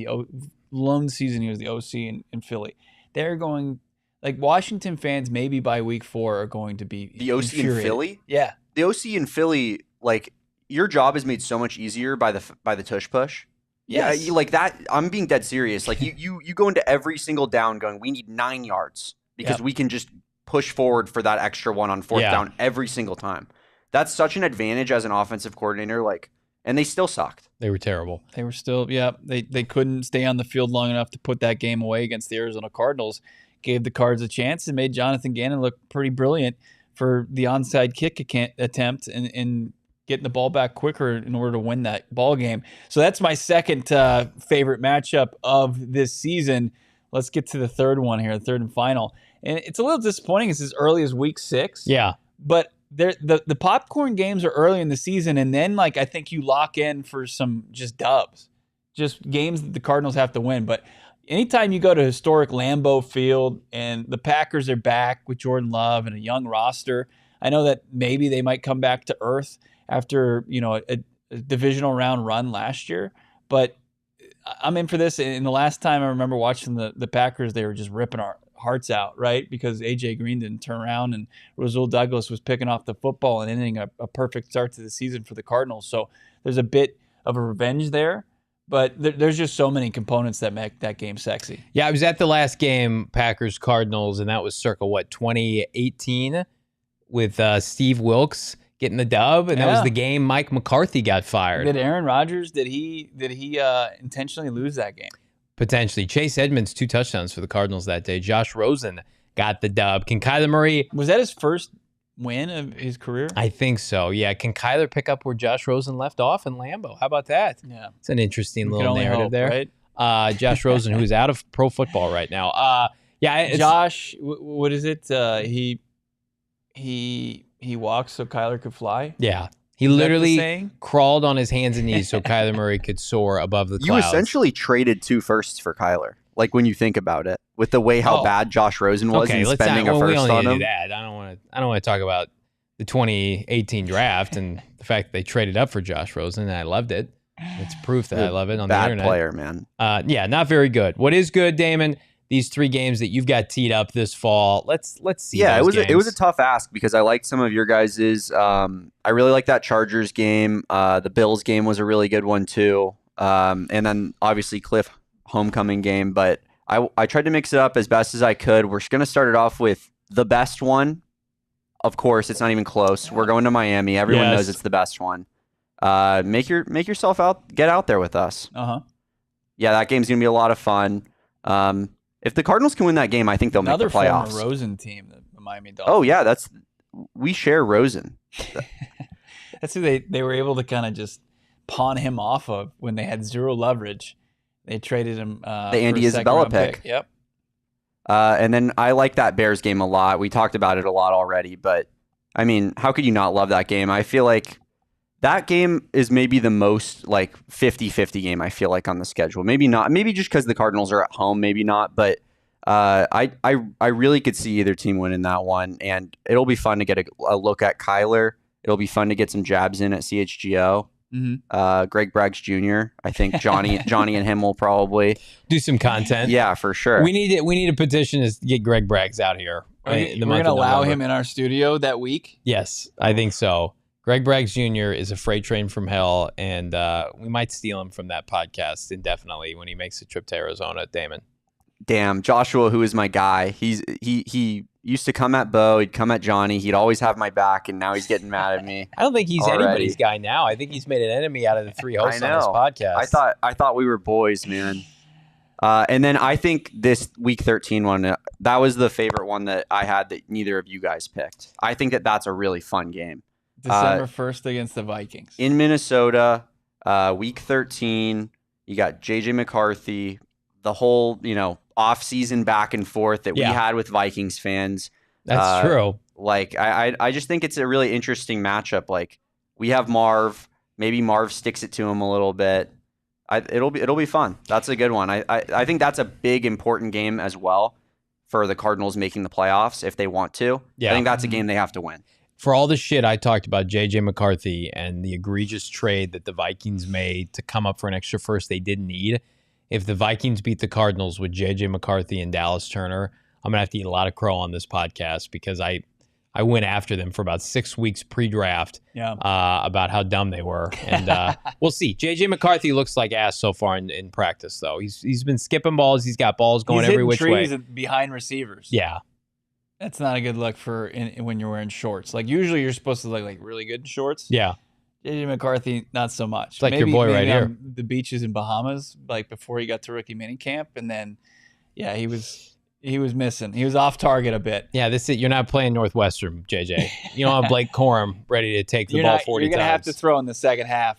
lone season. He was the OC in Philly. They're going like Washington fans maybe by week 4 are going to be the OC in Philly. Yeah, the OC in Philly, like your job is made so much easier by the tush push. Yes. Yeah, you like that. I'm being dead serious. Like you go into every single down going, we need 9 yards because we can just push forward for that extra one on 4th down every single time. That's such an advantage as an offensive coordinator. Like, and they still sucked. They were terrible. They were still, they couldn't stay on the field long enough to put that game away against the Arizona Cardinals. Gave the Cards a chance and made Jonathan Gannon look pretty brilliant for the onside kick attempt and getting the ball back quicker in order to win that ball game. So that's my second favorite matchup of this season. Let's get to the third one here, the third and final. And it's a little disappointing. It's as early as week 6. Yeah. But the popcorn games are early in the season, and then like I think you lock in for some just dubs, just games that the Cardinals have to win. But anytime you go to historic Lambeau Field and the Packers are back with Jordan Love and a young roster, I know that maybe they might come back to earth after a divisional round run last year, but I'm in for this. And the last time I remember watching the Packers, they were just ripping our hearts out, right? Because AJ Green didn't turn around and Rasul Douglas was picking off the football and ending a perfect start to the season for the Cardinals. So there's a bit of a revenge there, but there's just so many components that make that game sexy. Yeah, I was at the last game, Packers-Cardinals, and that was circa, 2018 with Steve Wilkes getting the dub, and that was the game Mike McCarthy got fired. Did Aaron Rodgers, did he intentionally lose that game? Potentially. Chase Edmonds, 2 touchdowns for the Cardinals that day. Josh Rosen got the dub. Can Kyler Murray... Was that his first win of his career? I think so, yeah. Can Kyler pick up where Josh Rosen left off in Lambeau? How about that? Yeah. It's an interesting little narrative there. Right? Josh Rosen, who's out of pro football right now. Josh, what is it? He walks so Kyler could fly? Yeah. He literally crawled on his hands and knees so Kyler Murray could soar above the clouds. You essentially traded 2 firsts for Kyler. Like when you think about it, with the way how bad Josh Rosen was and spending a first on him. Do that. I don't want to talk about the 2018 draft and the fact that they traded up for Josh Rosen, and I loved it. It's proof that I love it on the internet. Bad player, man. Yeah, not very good. What is good, Damon? These 3 games that you've got teed up this fall. Let's see. Yeah, those it was a tough ask because I liked some of your guys's. I really like that Chargers game. The Bills game was a really good one too. And then obviously Cliff homecoming game. But I tried to mix it up as best as I could. We're going to start it off with the best one. Of course, it's not even close. We're going to Miami. Everyone knows it's the best one. Make yourself get out there with us. Yeah, that game's gonna be a lot of fun. If the Cardinals can win that game, I think they'll make the playoffs. Another former Rosen team, the Miami Dolphins. Oh yeah, we share Rosen. That's who they were able to kind of just pawn him off of when they had 0 leverage. They traded him. The Andy Isabella pick. Yep. And then I like that Bears game a lot. We talked about it a lot already, but I mean, how could you not love that game? I feel like that game is maybe the most like 50-50 game I feel like on the schedule. Maybe not. Maybe just because the Cardinals are at home. Maybe not. But I really could see either team winning that one, and it'll be fun to get a look at Kyler. It'll be fun to get some jabs in at CHGO. Greg Braggs Jr. I think Johnny and him will probably do some content. Yeah, for sure. We need a petition to get Greg Braggs out here. We're going to allow him in our studio that week. Yes, I think so. Greg Braggs Jr. is a freight train from hell, and we might steal him from that podcast indefinitely when he makes a trip to Arizona. Damon. Damn, Joshua, who is my guy. He used to come at Bo. He'd come at Johnny. He'd always have my back, and now he's getting mad at me. I don't think he's anybody's guy now. I think he's made an enemy out of the 3 hosts on this podcast. I thought we were boys, man. And then I think this week 13 one, that was the favorite one that I had that neither of you guys picked. I think that's a really fun game. December 1st against the Vikings. In Minnesota, week 13, you got J.J. McCarthy, the whole, off-season back and forth that we had with Vikings fans. That's true. Like, I just think it's a really interesting matchup. Like, we have Marv. Maybe Marv sticks it to him a little bit. It'll be fun. That's a good one. I think that's a big, important game as well for the Cardinals making the playoffs if they want to. Yeah. I think that's a game they have to win. for all the shit I talked about J.J. McCarthy and the egregious trade that the Vikings made to come up for an extra first they didn't need, if the Vikings beat the Cardinals with J.J. McCarthy and Dallas Turner, I'm going to have to eat a lot of crow on this podcast because I went after them for about 6 weeks pre-draft about how dumb they were. And we'll see. J.J. McCarthy looks like ass so far in practice, though. He's been skipping balls. He's got balls going every which way. He's hitting trees behind receivers. Yeah. That's not a good look when you're wearing shorts. Like, usually you're supposed to look like really good in shorts. Yeah. J.J. McCarthy, not so much. It's like your boy right here. The beaches in Bahamas, like before he got to rookie minicamp, and then, yeah, he was missing. He was off target a bit. Yeah, you're not playing Northwestern, JJ. You don't have Blake Corum ready to take the ball 40 times. You're going to have to throw in the second half.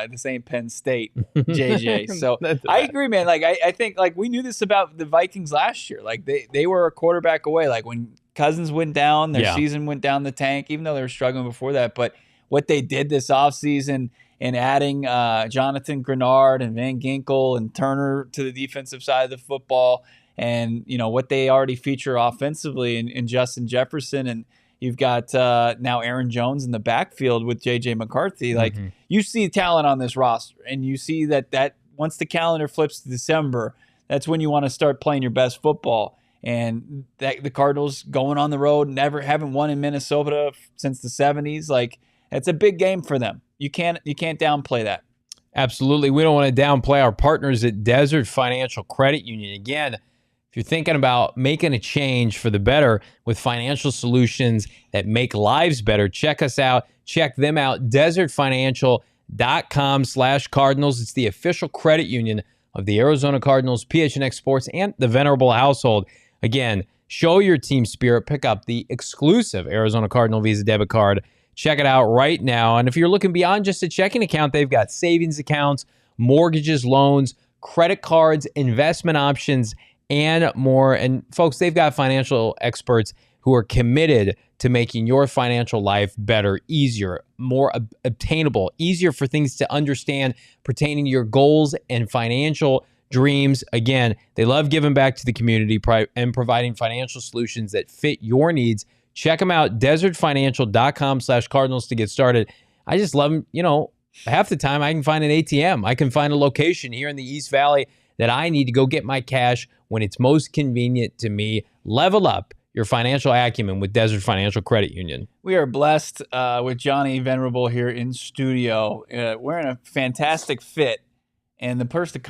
This ain't Penn State, JJ. So I agree, man. Like I think like we knew this about the Vikings last year. Like they were a quarterback away. Like when Cousins went down, their season went down the tank, even though they were struggling before that. But what they did this offseason and adding Jonathan Grenard and Van Ginkel and Turner to the defensive side of the football, and what they already feature offensively in Justin Jefferson, and you've got now Aaron Jones in the backfield with J.J. McCarthy. Like you see talent on this roster, and you see that once the calendar flips to December, that's when you want to start playing your best football. And the Cardinals going on the road, haven't won in Minnesota since the 70s. Like it's a big game for them. You can't downplay that. Absolutely. We don't want to downplay our partners at Desert Financial Credit Union. Again, if you're thinking about making a change for the better with financial solutions that make lives better, check us out. Check them out. DesertFinancial.com/Cardinals. It's the official credit union of the Arizona Cardinals, PHNX Sports, and the Venerable household. Again, show your team spirit. Pick up the exclusive Arizona Cardinal Visa debit card. Check it out right now. And if you're looking beyond just a checking account, they've got savings accounts, mortgages, loans, credit cards, investment options, and more. And folks, they've got financial experts who are committed to making your financial life better, easier, more obtainable, easier for things to understand pertaining to your goals and financial dreams. Again, they love giving back to the community and providing financial solutions that fit your needs. Check them out, desertfinancial.com/Cardinals to get started. I just love them. Half the time I can find an ATM. I can find a location here in the East Valley that I need to go get my cash when it's most convenient to me. Level up your financial acumen with Desert Financial Credit Union. We are blessed with Johnny Venerable here in studio. We're in a fantastic fit, and the perfect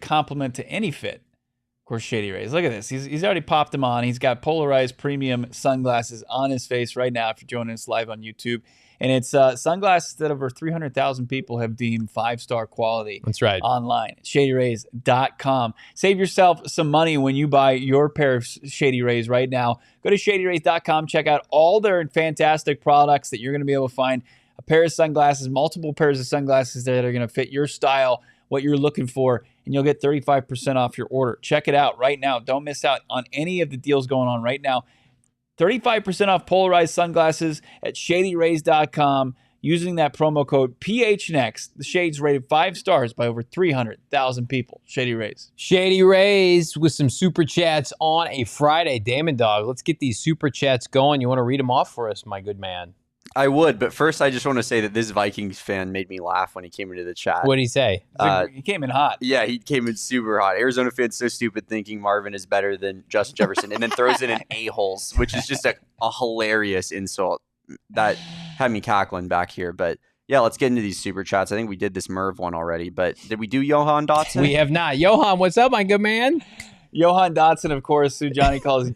complement to any fit, of course, Shady Rays. Look at this. He's already popped them on. He's got polarized premium sunglasses on his face right now if you're joining us live on YouTube. And it's sunglasses that over 300,000 people have deemed 5-star quality. That's right. Online at ShadyRays.com. Save yourself some money when you buy your pair of Shady Rays right now. Go to ShadyRays.com. Check out all their fantastic products that you're going to be able to find. A pair of sunglasses, multiple pairs of sunglasses that are going to fit your style, what you're looking for, and you'll get 35% off your order. Check it out right now. Don't miss out on any of the deals going on right now. 35% off polarized sunglasses at ShadyRays.com using that promo code PHNX. The shade's rated 5 stars by over 300,000 people. Shady Rays. Shady Rays with some super chats on a Friday. Damon, Dawg, let's get these super chats going. You want to read them off for us, my good man? I would, but first I just want to say that this Vikings fan made me laugh when he came into the chat. What did he say? He came in hot. Yeah, he came in super hot. Arizona fans so stupid thinking Marvin is better than Justin Jefferson, and then throws in an a-holes, which is just a hilarious insult that had me cackling back here. But yeah, let's get into these super chats. I think we did this Merv one already, but did we do Johan Dotson? We have not. Johan, what's up, my good man? Johan Dotson, of course, who Johnny calls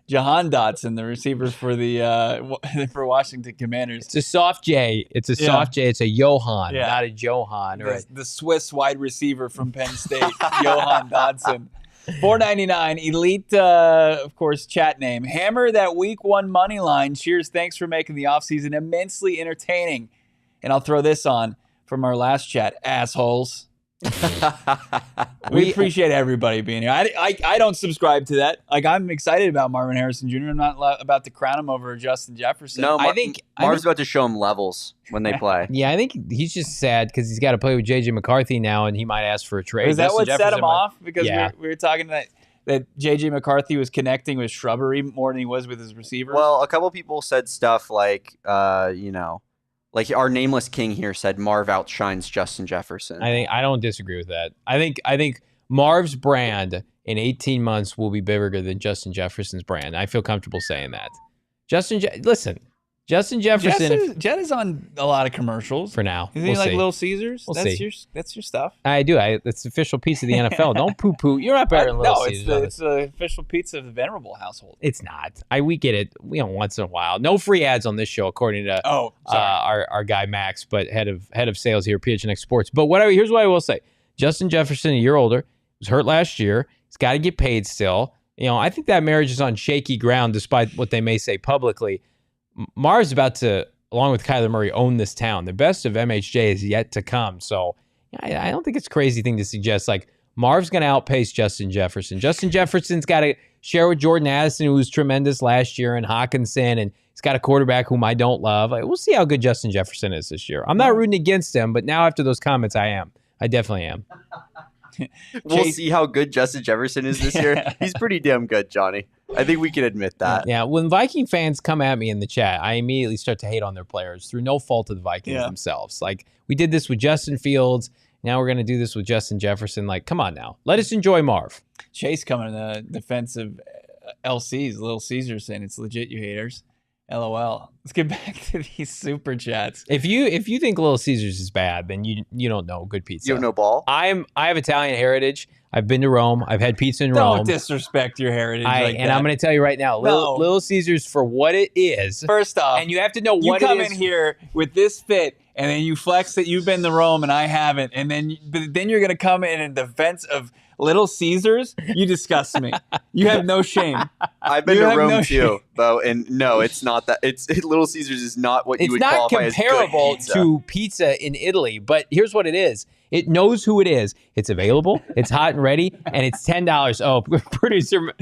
Jahan Dotson, the receiver for the for Washington Commanders. It's a soft J. It's a soft J. It's a Johan, not a Johan. The Swiss wide receiver from Penn State, Johan Dotson. $4.99 elite, of course, chat name. Hammer that week 1 money line. Cheers. Thanks for making the offseason immensely entertaining. And I'll throw this on from our last chat. Assholes. We appreciate everybody being here. I don't subscribe to that. Like, I'm excited about Marvin Harrison Jr. I'm not about to crown him over Justin Jefferson. No, I think Marv's about to show him levels when they play. Yeah, I think he's just sad because he's got to play with J.J. McCarthy now, and he might ask for a trade. Is that what set him off? Because we were talking that that J.J. McCarthy was connecting with Shrubbery more than he was with his receivers? Well, a couple people said stuff like, like our nameless king here said Marv outshines Justin Jefferson. I don't disagree with that. I think Marv's brand in 18 months will be bigger than Justin Jefferson's brand. I feel comfortable saying that. Justin Jefferson. Jet is on a lot of commercials For now. Isn't he like Little Caesars? We'll that's see. That's your stuff. I do. It's the official pizza of the NFL. Don't poo-poo. You're not better than Little No, Caesars. it's the official pizza of the Venerable household. It's not. We get it. Once in a while. No free ads on this show, according to our guy Max, but head of sales here at PHNX Sports. But here's what I will say: Justin Jefferson, a year older, was hurt last year. He's got to get paid still. I think that marriage is on shaky ground, despite what they may say publicly. Marv's about to, along with Kyler Murray, own this town. The best of MHJ is yet to come. So I don't think it's a crazy thing to suggest like Marv's going to outpace Justin Jefferson. Justin Jefferson's got to share with Jordan Addison, who was tremendous last year, and Hawkinson, and he's got a quarterback whom I don't love. We'll see how good Justin Jefferson is this year. I'm not rooting against him, but now after those comments, I am. I definitely am. We'll see how good Justin Jefferson is this year. He's pretty damn good, Johnny. I think we can admit that. Yeah, when Viking fans come at me in the chat, I immediately start to hate on their players through no fault of the Vikings themselves. Like, we did this with Justin Fields. Now we're going to do this with Justin Jefferson. Like, come on now. Let us enjoy Marv. Chase coming in the defense of LC's, Little Caesars, saying it's legit, you haters. LOL. Let's get back to these super chats. If you think Little Caesars is bad, then you don't know good pizza. You don't know ball? I have Italian heritage. I've been to Rome. I've had pizza in Rome. Don't disrespect your heritage And I'm going to tell you right now, Little Caesars, for what it is. First off, and you have to know what you it come is. in here with this fit, and then you flex that you've been to Rome and I haven't, and then you're going to come in defense of Little Caesars. You disgust me. You have no shame. I've been to Rome too, Bo, and no, it's not that. Little Caesars is not what you would qualify as good pizza. It's not comparable to pizza in Italy, but here's what it is. It knows who it is. It's available. It's hot and ready, and it's $10. Oh, producer,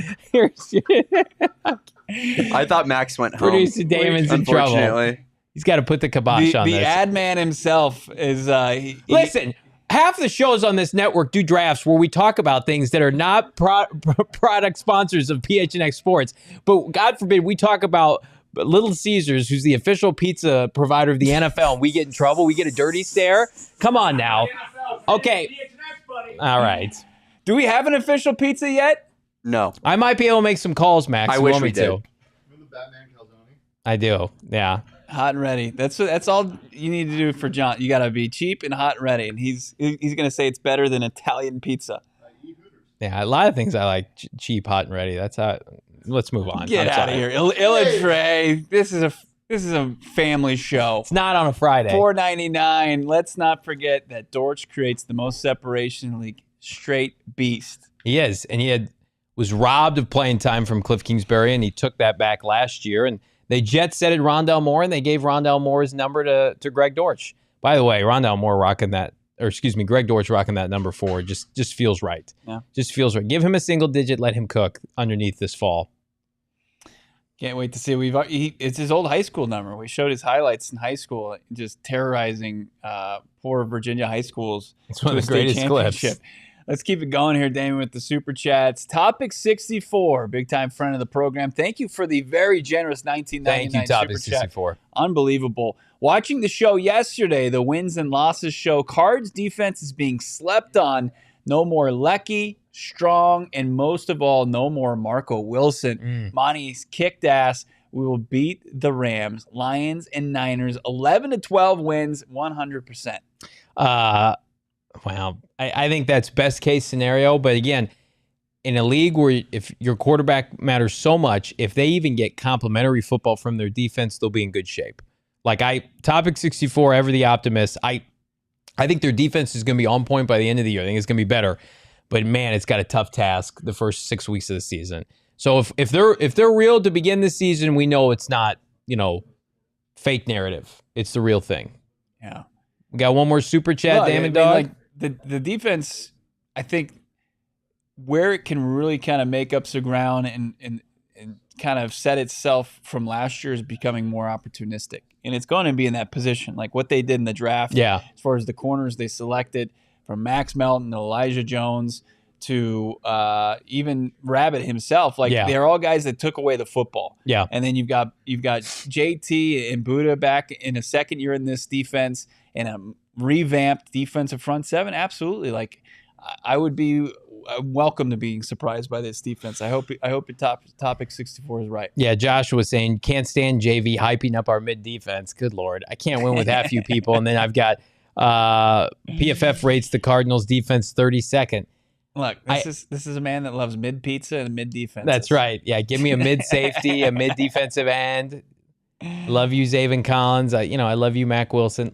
I thought Max went home. Producer Damon's in trouble. Unfortunately, he's got to put the kibosh on this. The ad man himself is. Listen. Half the shows on this network do drafts where we talk about things that are not product sponsors of PHNX Sports. But God forbid we talk about Little Caesars, who's the official pizza provider of the NFL, and we get in trouble. We get a dirty stare. Come on now. Okay. All right. Do we have an official pizza yet? no. I might be able to make some calls, Max. I You wish want we me did. to. I do. Yeah. Hot and ready. That's all you need to do for John. You got to be cheap and hot and ready, and he's going to say it's better than Italian pizza. Yeah, a lot of things I like cheap, hot, and ready. That's how. Let's move on. Get out of here, Illitre. This is a family show. It's not on a Friday. $4.99. Let's not forget that Dortch creates the most separation in the league. Straight beast. He is, and was robbed of playing time from Cliff Kingsbury, and he took that back last year. And they jet-setted Rondell Moore, and they gave Rondell Moore's number to Greg Dortch. By the way, Rondell Moore Greg Dortch rocking that number 4 just feels right. Yeah. Just feels right. Give him a single digit, let him cook underneath this fall. Can't wait to see. It's his old high school number. We showed his highlights in high school, just terrorizing poor Virginia high schools. It's one of the greatest clips. Let's keep it going here, Damon, with the super chats. Topic 64, big time friend of the program. Thank you for the very generous $19.99 Thank you, Topic super chat. 64. Unbelievable. Watching the show yesterday, the wins and losses show Cards defense is being slept on. No more Lecky, Strong, and most of all, no more Marco Wilson. Monty's kicked ass. We will beat the Rams, Lions, and Niners. 11-12 wins, 100%. Wow. I think that's best case scenario. But again, in a league where if your quarterback matters so much, if they even get complimentary football from their defense, they'll be in good shape. Topic 64, ever the optimist. I think their defense is going to be on point by the end of the year. I think it's going to be better. But man, it's got a tough task the first 6 weeks of the season. So if they're real to begin the season, we know it's not, fake narrative. It's the real thing. Yeah. We got one more super chat, Damon, Dawg. The defense, I think, where it can really kind of make up some ground and kind of set itself from last year is becoming more opportunistic. And it's going to be in that position, like what they did in the draft. Yeah. As far as the corners they selected, from Max Melton to Elijah Jones to even Rabbit himself. Like they're all guys that took away the football. Yeah. And then you've got JT and Budda back in a second year in this defense and a revamped defensive front seven. Absolutely. Like I would be welcome to being surprised by this defense. I hope topic 64 is right. Yeah, Josh was saying can't stand JV hyping up our mid defense. Good Lord, I can't win with half you people. And then I've got PFF rates the Cardinals defense 32nd. Look, this is a man that loves mid pizza and mid defense. That's right. Yeah, give me a mid safety, a mid defensive end. Love you, Zaven Collins. I love you, Mac Wilson.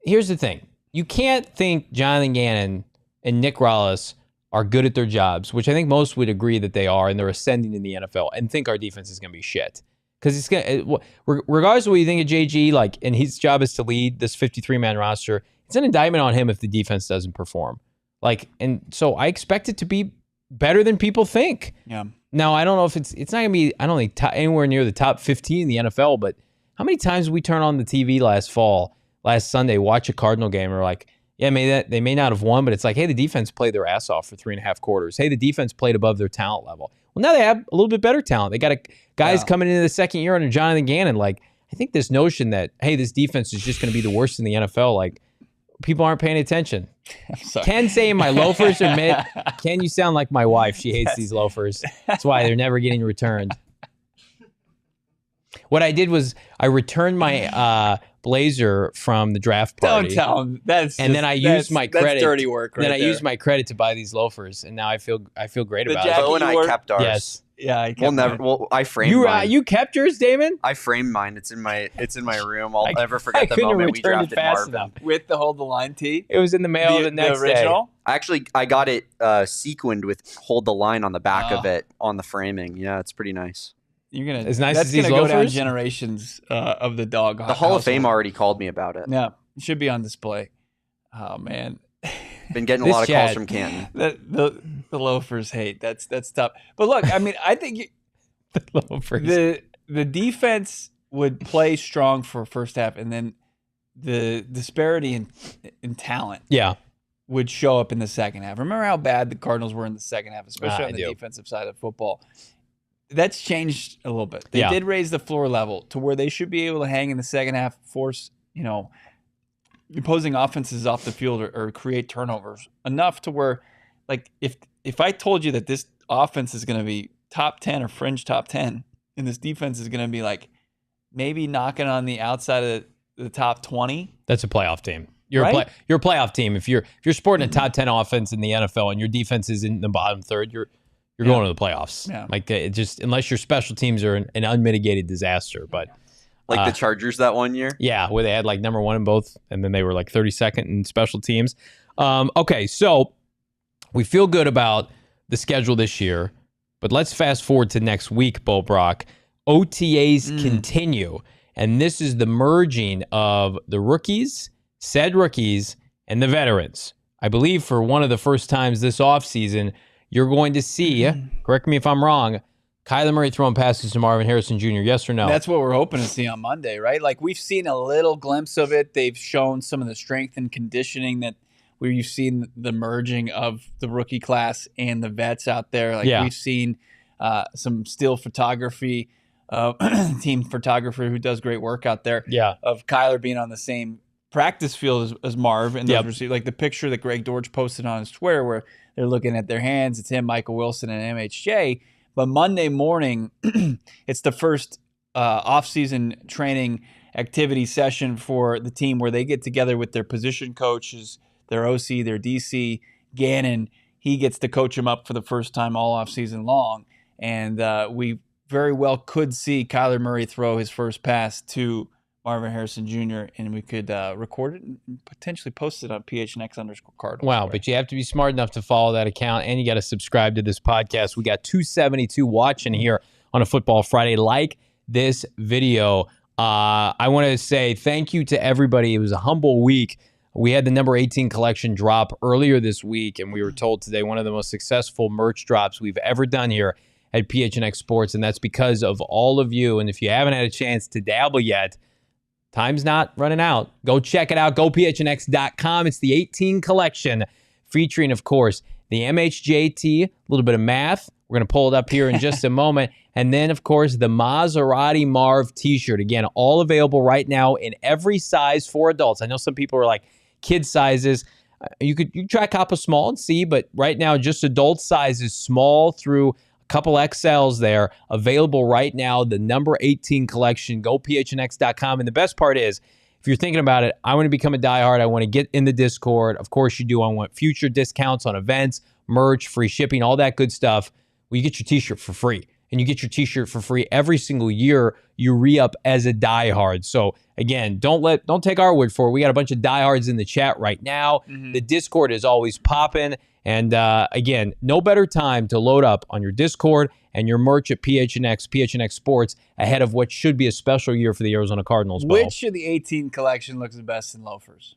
Here's the thing: you can't think Jonathan Gannon and Nick Rallis are good at their jobs, which I think most would agree that they are, and they're ascending in the NFL, and think our defense is going to be shit. Because it's going regardless of what you think of JG, and his job is to lead this 53-man roster. It's an indictment on him if the defense doesn't perform. And so I expect it to be better than people think. Yeah. Now I don't know if it's not going to be, I don't think anywhere near the top 15 in the NFL. But how many times did we turn on the TV last Sunday, watch a Cardinal game, and we're like, yeah, they may not have won, but it's like, hey, the defense played their ass off for 3.5 quarters. Hey, the defense played above their talent level. Well, now they have a little bit better talent. They got guys coming into the second year under Jonathan Gannon. I think this notion that, hey, this defense is just going to be the worst in the NFL, people aren't paying attention. Ken saying my loafers are mid. Ken, you sound like my wife. She hates these loafers. That's why they're never getting returned. What I did was I returned my blazer from the draft party. Don't tell him. Then I used my credit. That's dirty work. Right then I used my credit to buy these loafers, and now I feel great about it. Bo and I kept ours. Yes. Yeah, I framed mine. You kept yours, Damon? I framed mine. It's in my room. I'll never forget the moment we drafted Marvin with the hold the line tee. It was in the mail the next original? day. I got it sequined with hold the line on the back of it on the framing. Yeah, it's pretty nice. As nice as these loafers? Go down generations of the Dawg. The Hall of Fame already called me about it. Yeah, it should be on display. Oh man, been getting a lot of calls from Canton. The loafers hate. That's tough. But look, I mean, I think the loafers. The defense would play strong for first half, and then the disparity in talent, would show up in the second half. Remember how bad the Cardinals were in the second half, especially on the defensive side of football. That's changed a little bit. They did raise the floor level to where they should be able to hang in the second half, force opposing offenses off the field or create turnovers enough to where, if I told you that this offense is going to be top 10 or fringe top 10, and this defense is going to be maybe knocking on the outside of the top 20, that's a playoff team. You're a playoff team. If you're sporting a top 10 offense in the NFL and your defense is in the bottom third, you're going to the playoffs. Yeah. Unless your special teams are an unmitigated disaster. But the Chargers that one year? Yeah, where they had number one in both, and then they were 32nd in special teams. Okay, so we feel good about the schedule this year, but let's fast forward to next week, Bo Brock. OTAs continue, and this is the merging of the rookies, said rookies, and the veterans. I believe for one of the first times this offseason, you're going to see, correct me if I'm wrong, Kyler Murray throwing passes to Marvin Harrison Jr., yes or no? That's what we're hoping to see on Monday, right? We've seen a little glimpse of it. They've shown some of the strength and conditioning where you've seen the merging of the rookie class and the vets out there. We've seen some still photography, team photographer who does great work out there, of Kyler being on the same practice field as Marv. And those the picture that Greg Dortch posted on his Twitter where they're looking at their hands. It's him, Michael Wilson, and MHJ. But Monday morning, it's the first off-season training activity session for the team where they get together with their position coaches, their OC, their DC, Gannon. He gets to coach them up for the first time all off-season long. And we very well could see Kyler Murray throw his first pass to Marvin Harrison Jr., and we could record it and potentially post it on PHNX_Cardinals. Wow, but you have to be smart enough to follow that account, and you got to subscribe to this podcast. We got 272 watching here on a Football Friday. Like this video. I want to say thank you to everybody. It was a humble week. We had the number 18 collection drop earlier this week, and we were told today one of the most successful merch drops we've ever done here at PHNX Sports, and that's because of all of you. And if you haven't had a chance to dabble yet, time's not running out. Go check it out. GoPHNX.com. It's the 18 collection featuring, of course, the MHJT, a little bit of math. We're going to pull it up here in just a moment. And then, of course, the Maserati Marv t-shirt. Again, all available right now in every size for adults. I know some people are like, kid sizes. You can try cop a small and see, but right now, just adult sizes, small through a couple XLs there, available right now. The number 18 collection. Go PHNX.com. And the best part is, if you're thinking about it, I want to become a diehard. I want to get in the Discord. Of course you do. I want future discounts on events, merch, free shipping, all that good stuff. Well, you get your t-shirt for free. And you get your t-shirt for free every single year you re-up as a diehard. So again, don't take our word for it. We got a bunch of diehards in the chat right now. The Discord is always popping. And again, no better time to load up on your Discord and your merch at PHNX Sports ahead of what should be a special year for the Arizona Cardinals. Which of the 18 collection looks the best in loafers?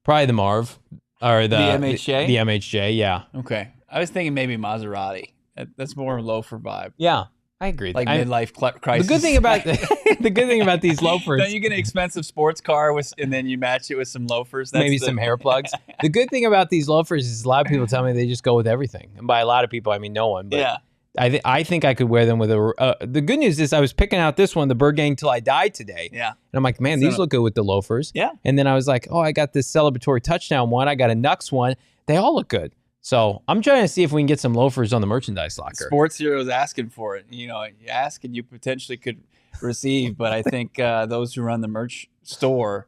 Probably the Marv. Or the MHJ? The MHJ, yeah. Okay. I was thinking maybe Maserati. That's more a loafer vibe. Yeah, I agree. Like midlife crisis. The good thing about the good thing about these loafers, don't you get an expensive sports car and then you match it with some loafers? Maybe some hair plugs. The good thing about these loafers is a lot of people tell me they just go with everything, and by a lot of people I mean no one. But yeah. I think I could wear them with a. The good news is I was picking out this one, the Bird Gang Till I Die today. Yeah. And I'm like, man, these look good with the loafers. Yeah. And then I was like, oh, I got this celebratory touchdown one. I got a Nux one. They all look good. So I'm trying to see if we can get some loafers on the merchandise locker. Sports Heroes asking for it. You know, you ask and you potentially could receive, but I think those who run the merch store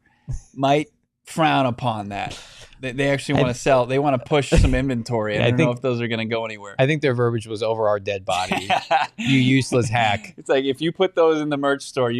might frown upon that. They actually want to sell. They want to push some inventory. I don't know if those are going to go anywhere. I think their verbiage was over our dead body. You useless hack. It's like, if you put those in the merch store,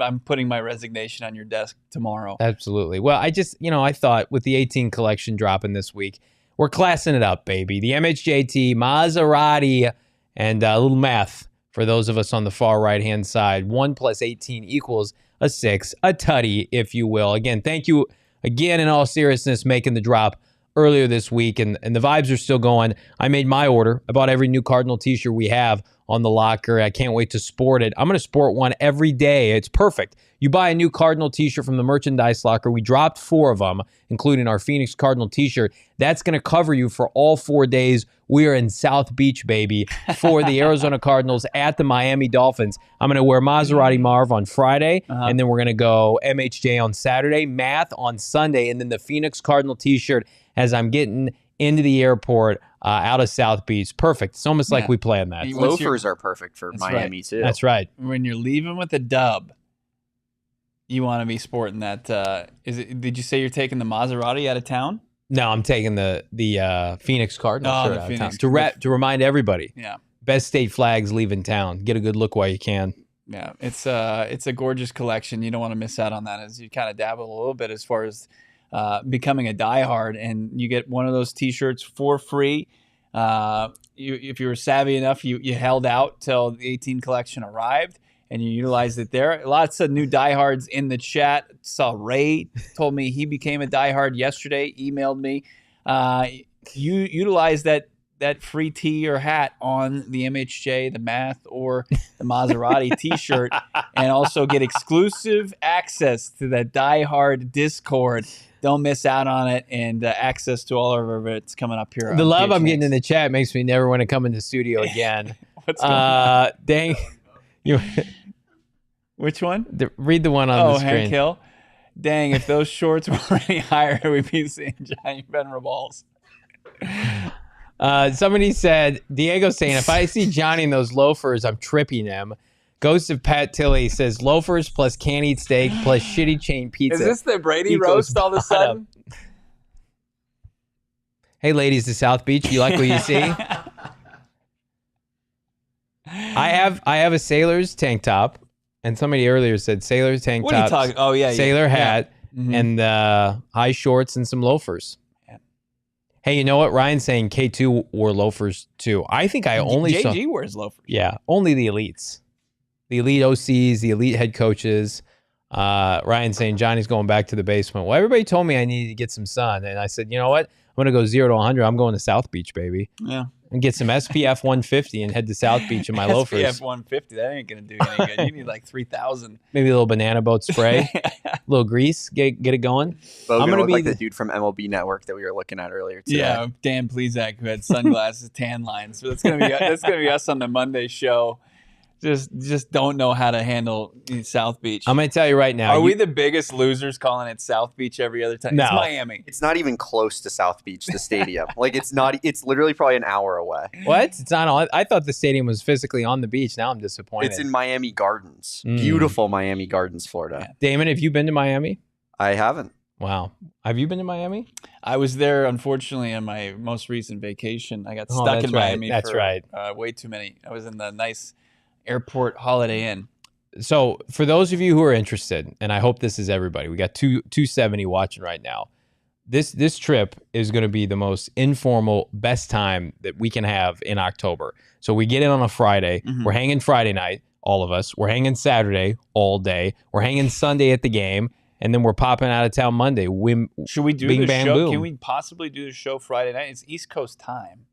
I'm putting my resignation on your desk tomorrow. Absolutely. Well, I thought with the 18 collection dropping this week, we're classing it up, baby. The MHJT, Maserati, and a little math for those of us on the far right-hand side. 1 + 18 equals a 6, a tutty, if you will. Again, thank you again, in all seriousness, making the drop earlier this week, and the vibes are still going. I made my order. I bought every new Cardinal t-shirt we have on the locker. I can't wait to sport it. I'm going to sport one every day. It's perfect. You buy a new Cardinal t-shirt from the merchandise locker. We dropped 4 of them, including our Phoenix Cardinal t-shirt. That's going to cover you for all 4 days. We are in South Beach, baby, for the Arizona Cardinals at the Miami Dolphins. I'm going to wear Maserati Marv on Friday, and then we're going to go MHJ on Saturday, Math on Sunday, and then the Phoenix Cardinal t-shirt as I'm getting into the airport out of South Beach. Perfect. It's almost like we planned that. Loafers are perfect for Miami, too. That's right. When you're leaving with a dub, you want to be sporting that. Did you say you're taking the Maserati out of town? No, I'm taking the Phoenix Cardinals shirt out of town to remind everybody. Yeah. Best state flags leaving town. Get a good look while you can. Yeah, it's a gorgeous collection. You don't want to miss out on that, as you kind of dabble a little bit as far as becoming a diehard, and you get one of those T-shirts for free. If you were savvy enough, you held out till the 18 collection arrived, and you utilized it there. Lots of new diehards in the chat. Saw Ray told me he became a diehard yesterday. Emailed me. You utilized that free tee or hat on the MHJ, the Math, or the Maserati T-shirt, and also get exclusive access to that diehard Discord. Don't miss out on it, and access to all of our events coming up here. The love I'm getting in the chat makes me never want to come in the studio again. What's going on? Dang. Which one? Read the one on the screen. Hank Hill. Dang, if those shorts were any higher, we'd be seeing giant Venerables. Somebody said, Diego's saying, if I see Johnny in those loafers, I'm tripping him. Ghost of Pat Tilley says, loafers plus can't eat steak plus shitty chain pizza. Is this the Brady roast all of a sudden? Hey, ladies to South Beach, you like what you see? I have a sailor's tank top, and somebody earlier said sailor's tank top. What are you talking? Oh, yeah. Sailor hat, and high shorts and some loafers. Hey, you know what? Ryan's saying K2 wore loafers too. I think I only saw... JG wears loafers. Yeah, only the elites. The elite OCs, the elite head coaches. Ryan's saying Johnny's going back to the basement. Well, everybody told me I needed to get some sun. And I said, you know what? I'm going to go 0 to 100. I'm going to South Beach, baby. Yeah. And get some SPF 150 and head to South Beach in my loafers. SPF 150, that ain't going to do any good. You need like 3,000. Maybe a little banana boat spray, a little grease, get it going. Bo, I'm going to look like the dude from MLB Network that we were looking at earlier today. Yeah, Dan Plesac, who had sunglasses, tan lines. So that's going to be us on the Monday show. Just don't know how to handle South Beach. I'm going to tell you right now. Are we the biggest losers calling it South Beach every other time? No. It's Miami. It's not even close to South Beach, the stadium. Like, it's literally probably an hour away. What? It's not on. I thought the stadium was physically on the beach. Now I'm disappointed. It's in Miami Gardens. Beautiful Miami Gardens, Florida. Yeah. Damon, have you been to Miami? I haven't. Wow. Have you been to Miami? I was there, unfortunately, on my most recent vacation. I got stuck in Miami for way too many. I was in the nice airport Holiday Inn. So for those of you who are interested, and I hope this is everybody, we got 270 watching right now. This trip is going to be the most informal, best time that we can have in October. So we get in on a Friday. Mm-hmm. We're hanging Friday night, all of us. We're hanging Saturday all day. We're hanging Sunday at the game. And then we're popping out of town Monday. Should we do bing, the bang, show? boom. Can we possibly do the show Friday night? It's East Coast time.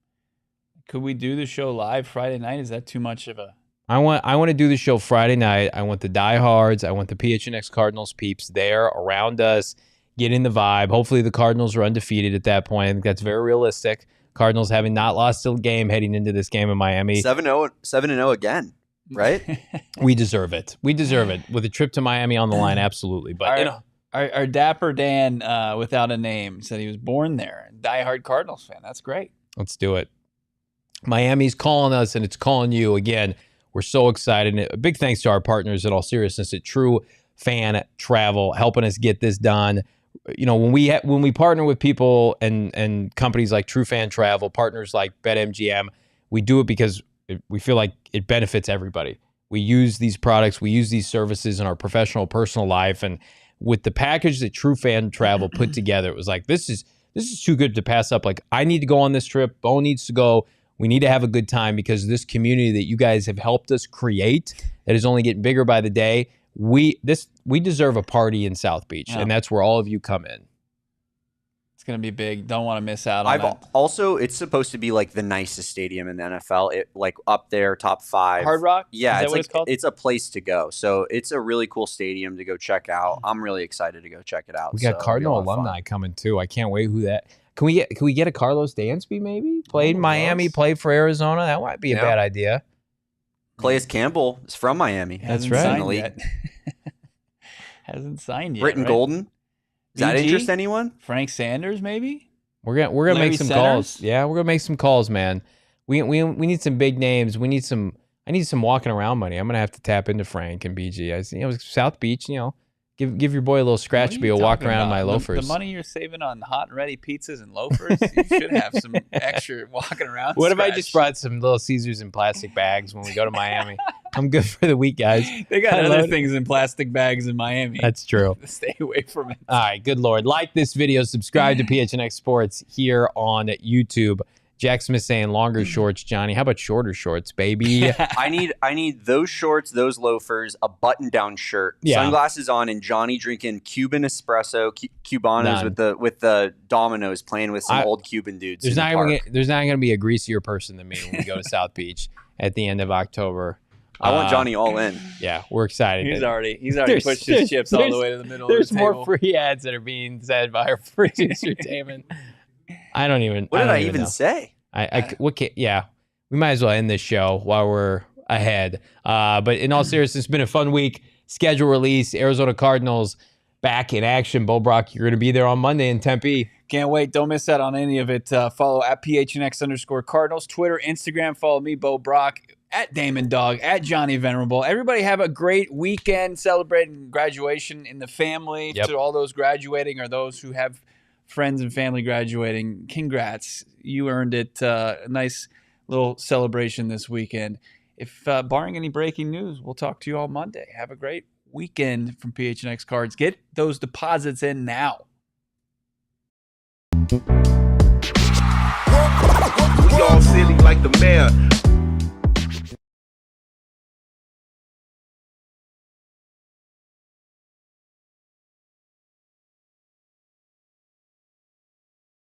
Could we do the show live Friday night? Is that too much of a... I want to do the show Friday night. I want the diehards. I want the PHNX Cardinals peeps there around us, getting the vibe. Hopefully the Cardinals are undefeated at that point. I think that's very realistic. Cardinals having not lost a game heading into this game in Miami. 7-0 again, right? We deserve it. We deserve it. With a trip to Miami on the line, absolutely. But our dapper Dan, without a name, said he was born there. Diehard Cardinals fan. That's great. Let's do it. Miami's calling us, and it's calling you again. We're so excited. A big thanks to our partners, in all seriousness, at True Fan Travel, helping us get this done. You know, when we partner with people and companies like True Fan Travel, partners like BetMGM, we do it because we feel like it benefits everybody. We use these products, we use these services in our professional, personal life, and with the package that True Fan Travel put together, it was like, this is too good to pass up. Like, I need to go on this trip. Bo needs to go. We need to have a good time because of this community that you guys have helped us create that is only getting bigger by the day. We deserve a party in South Beach, and that's where all of you come in. It's going to be big. Don't want to miss out on that. Also, it's supposed to be like the nicest stadium in the NFL. It like up there, top 5. Hard Rock? Yeah, Is that what it's called? It's a place to go. So it's a really cool stadium to go check out. I'm really excited to go check it out. We got Cardinal alumni coming too. I can't wait. Can we get a Carlos Dansby maybe? Played in Miami, played for Arizona. That might be a bad idea. Calais Campbell is from Miami. That's right. Hasn't signed yet. Britton Golden. Does that interest anyone? Frank Sanders, maybe? We're gonna make some calls. Yeah, we're gonna make some calls, man. We need some big names. I need some walking around money. I'm gonna have to tap into Frank and BG. South Beach, give your boy a little scratch bill, walk around in my loafers. The money you're saving on hot and ready pizzas and loafers, you should have some extra walking around. What if I just brought some Little Caesars in plastic bags when we go to Miami? I'm good for the week, guys. They got other things in plastic bags in Miami. That's true. Stay away from it. All right, good Lord. Like this video, subscribe to PHNX Sports here on YouTube. Jack Smith saying longer shorts, Johnny. How about shorter shorts, baby? I need those shorts, those loafers, a button-down shirt, sunglasses on, and Johnny drinking Cuban espresso, Cubanos with the Dominoes, playing with some old Cuban dudes. There's not going to be a greasier person than me when we go to South Beach at the end of October. I want Johnny all in. Yeah, we're excited. He's already pushed his chips all the way to the middle of the table. There's more free ads that are being said by our producer, Damon. I don't even. What did I even say? We might as well end this show while we're ahead. But in all seriousness, it's been a fun week. Schedule release, Arizona Cardinals back in action. Bo Brack, you're going to be there on Monday in Tempe. Can't wait. Don't miss out on any of it. Follow at PHNX_Cardinals, Twitter, Instagram. Follow me, Bo Brack, at Damon Dawg, at Johnny Venerable. Everybody have a great weekend celebrating graduation in the family. Yep. To all those graduating or those who have friends and family graduating, congrats. You earned it. A nice little celebration this weekend. If barring any breaking news, we'll talk to you all Monday. Have a great weekend from PHNX Cards. Get those deposits in now. We all silly like the mayor.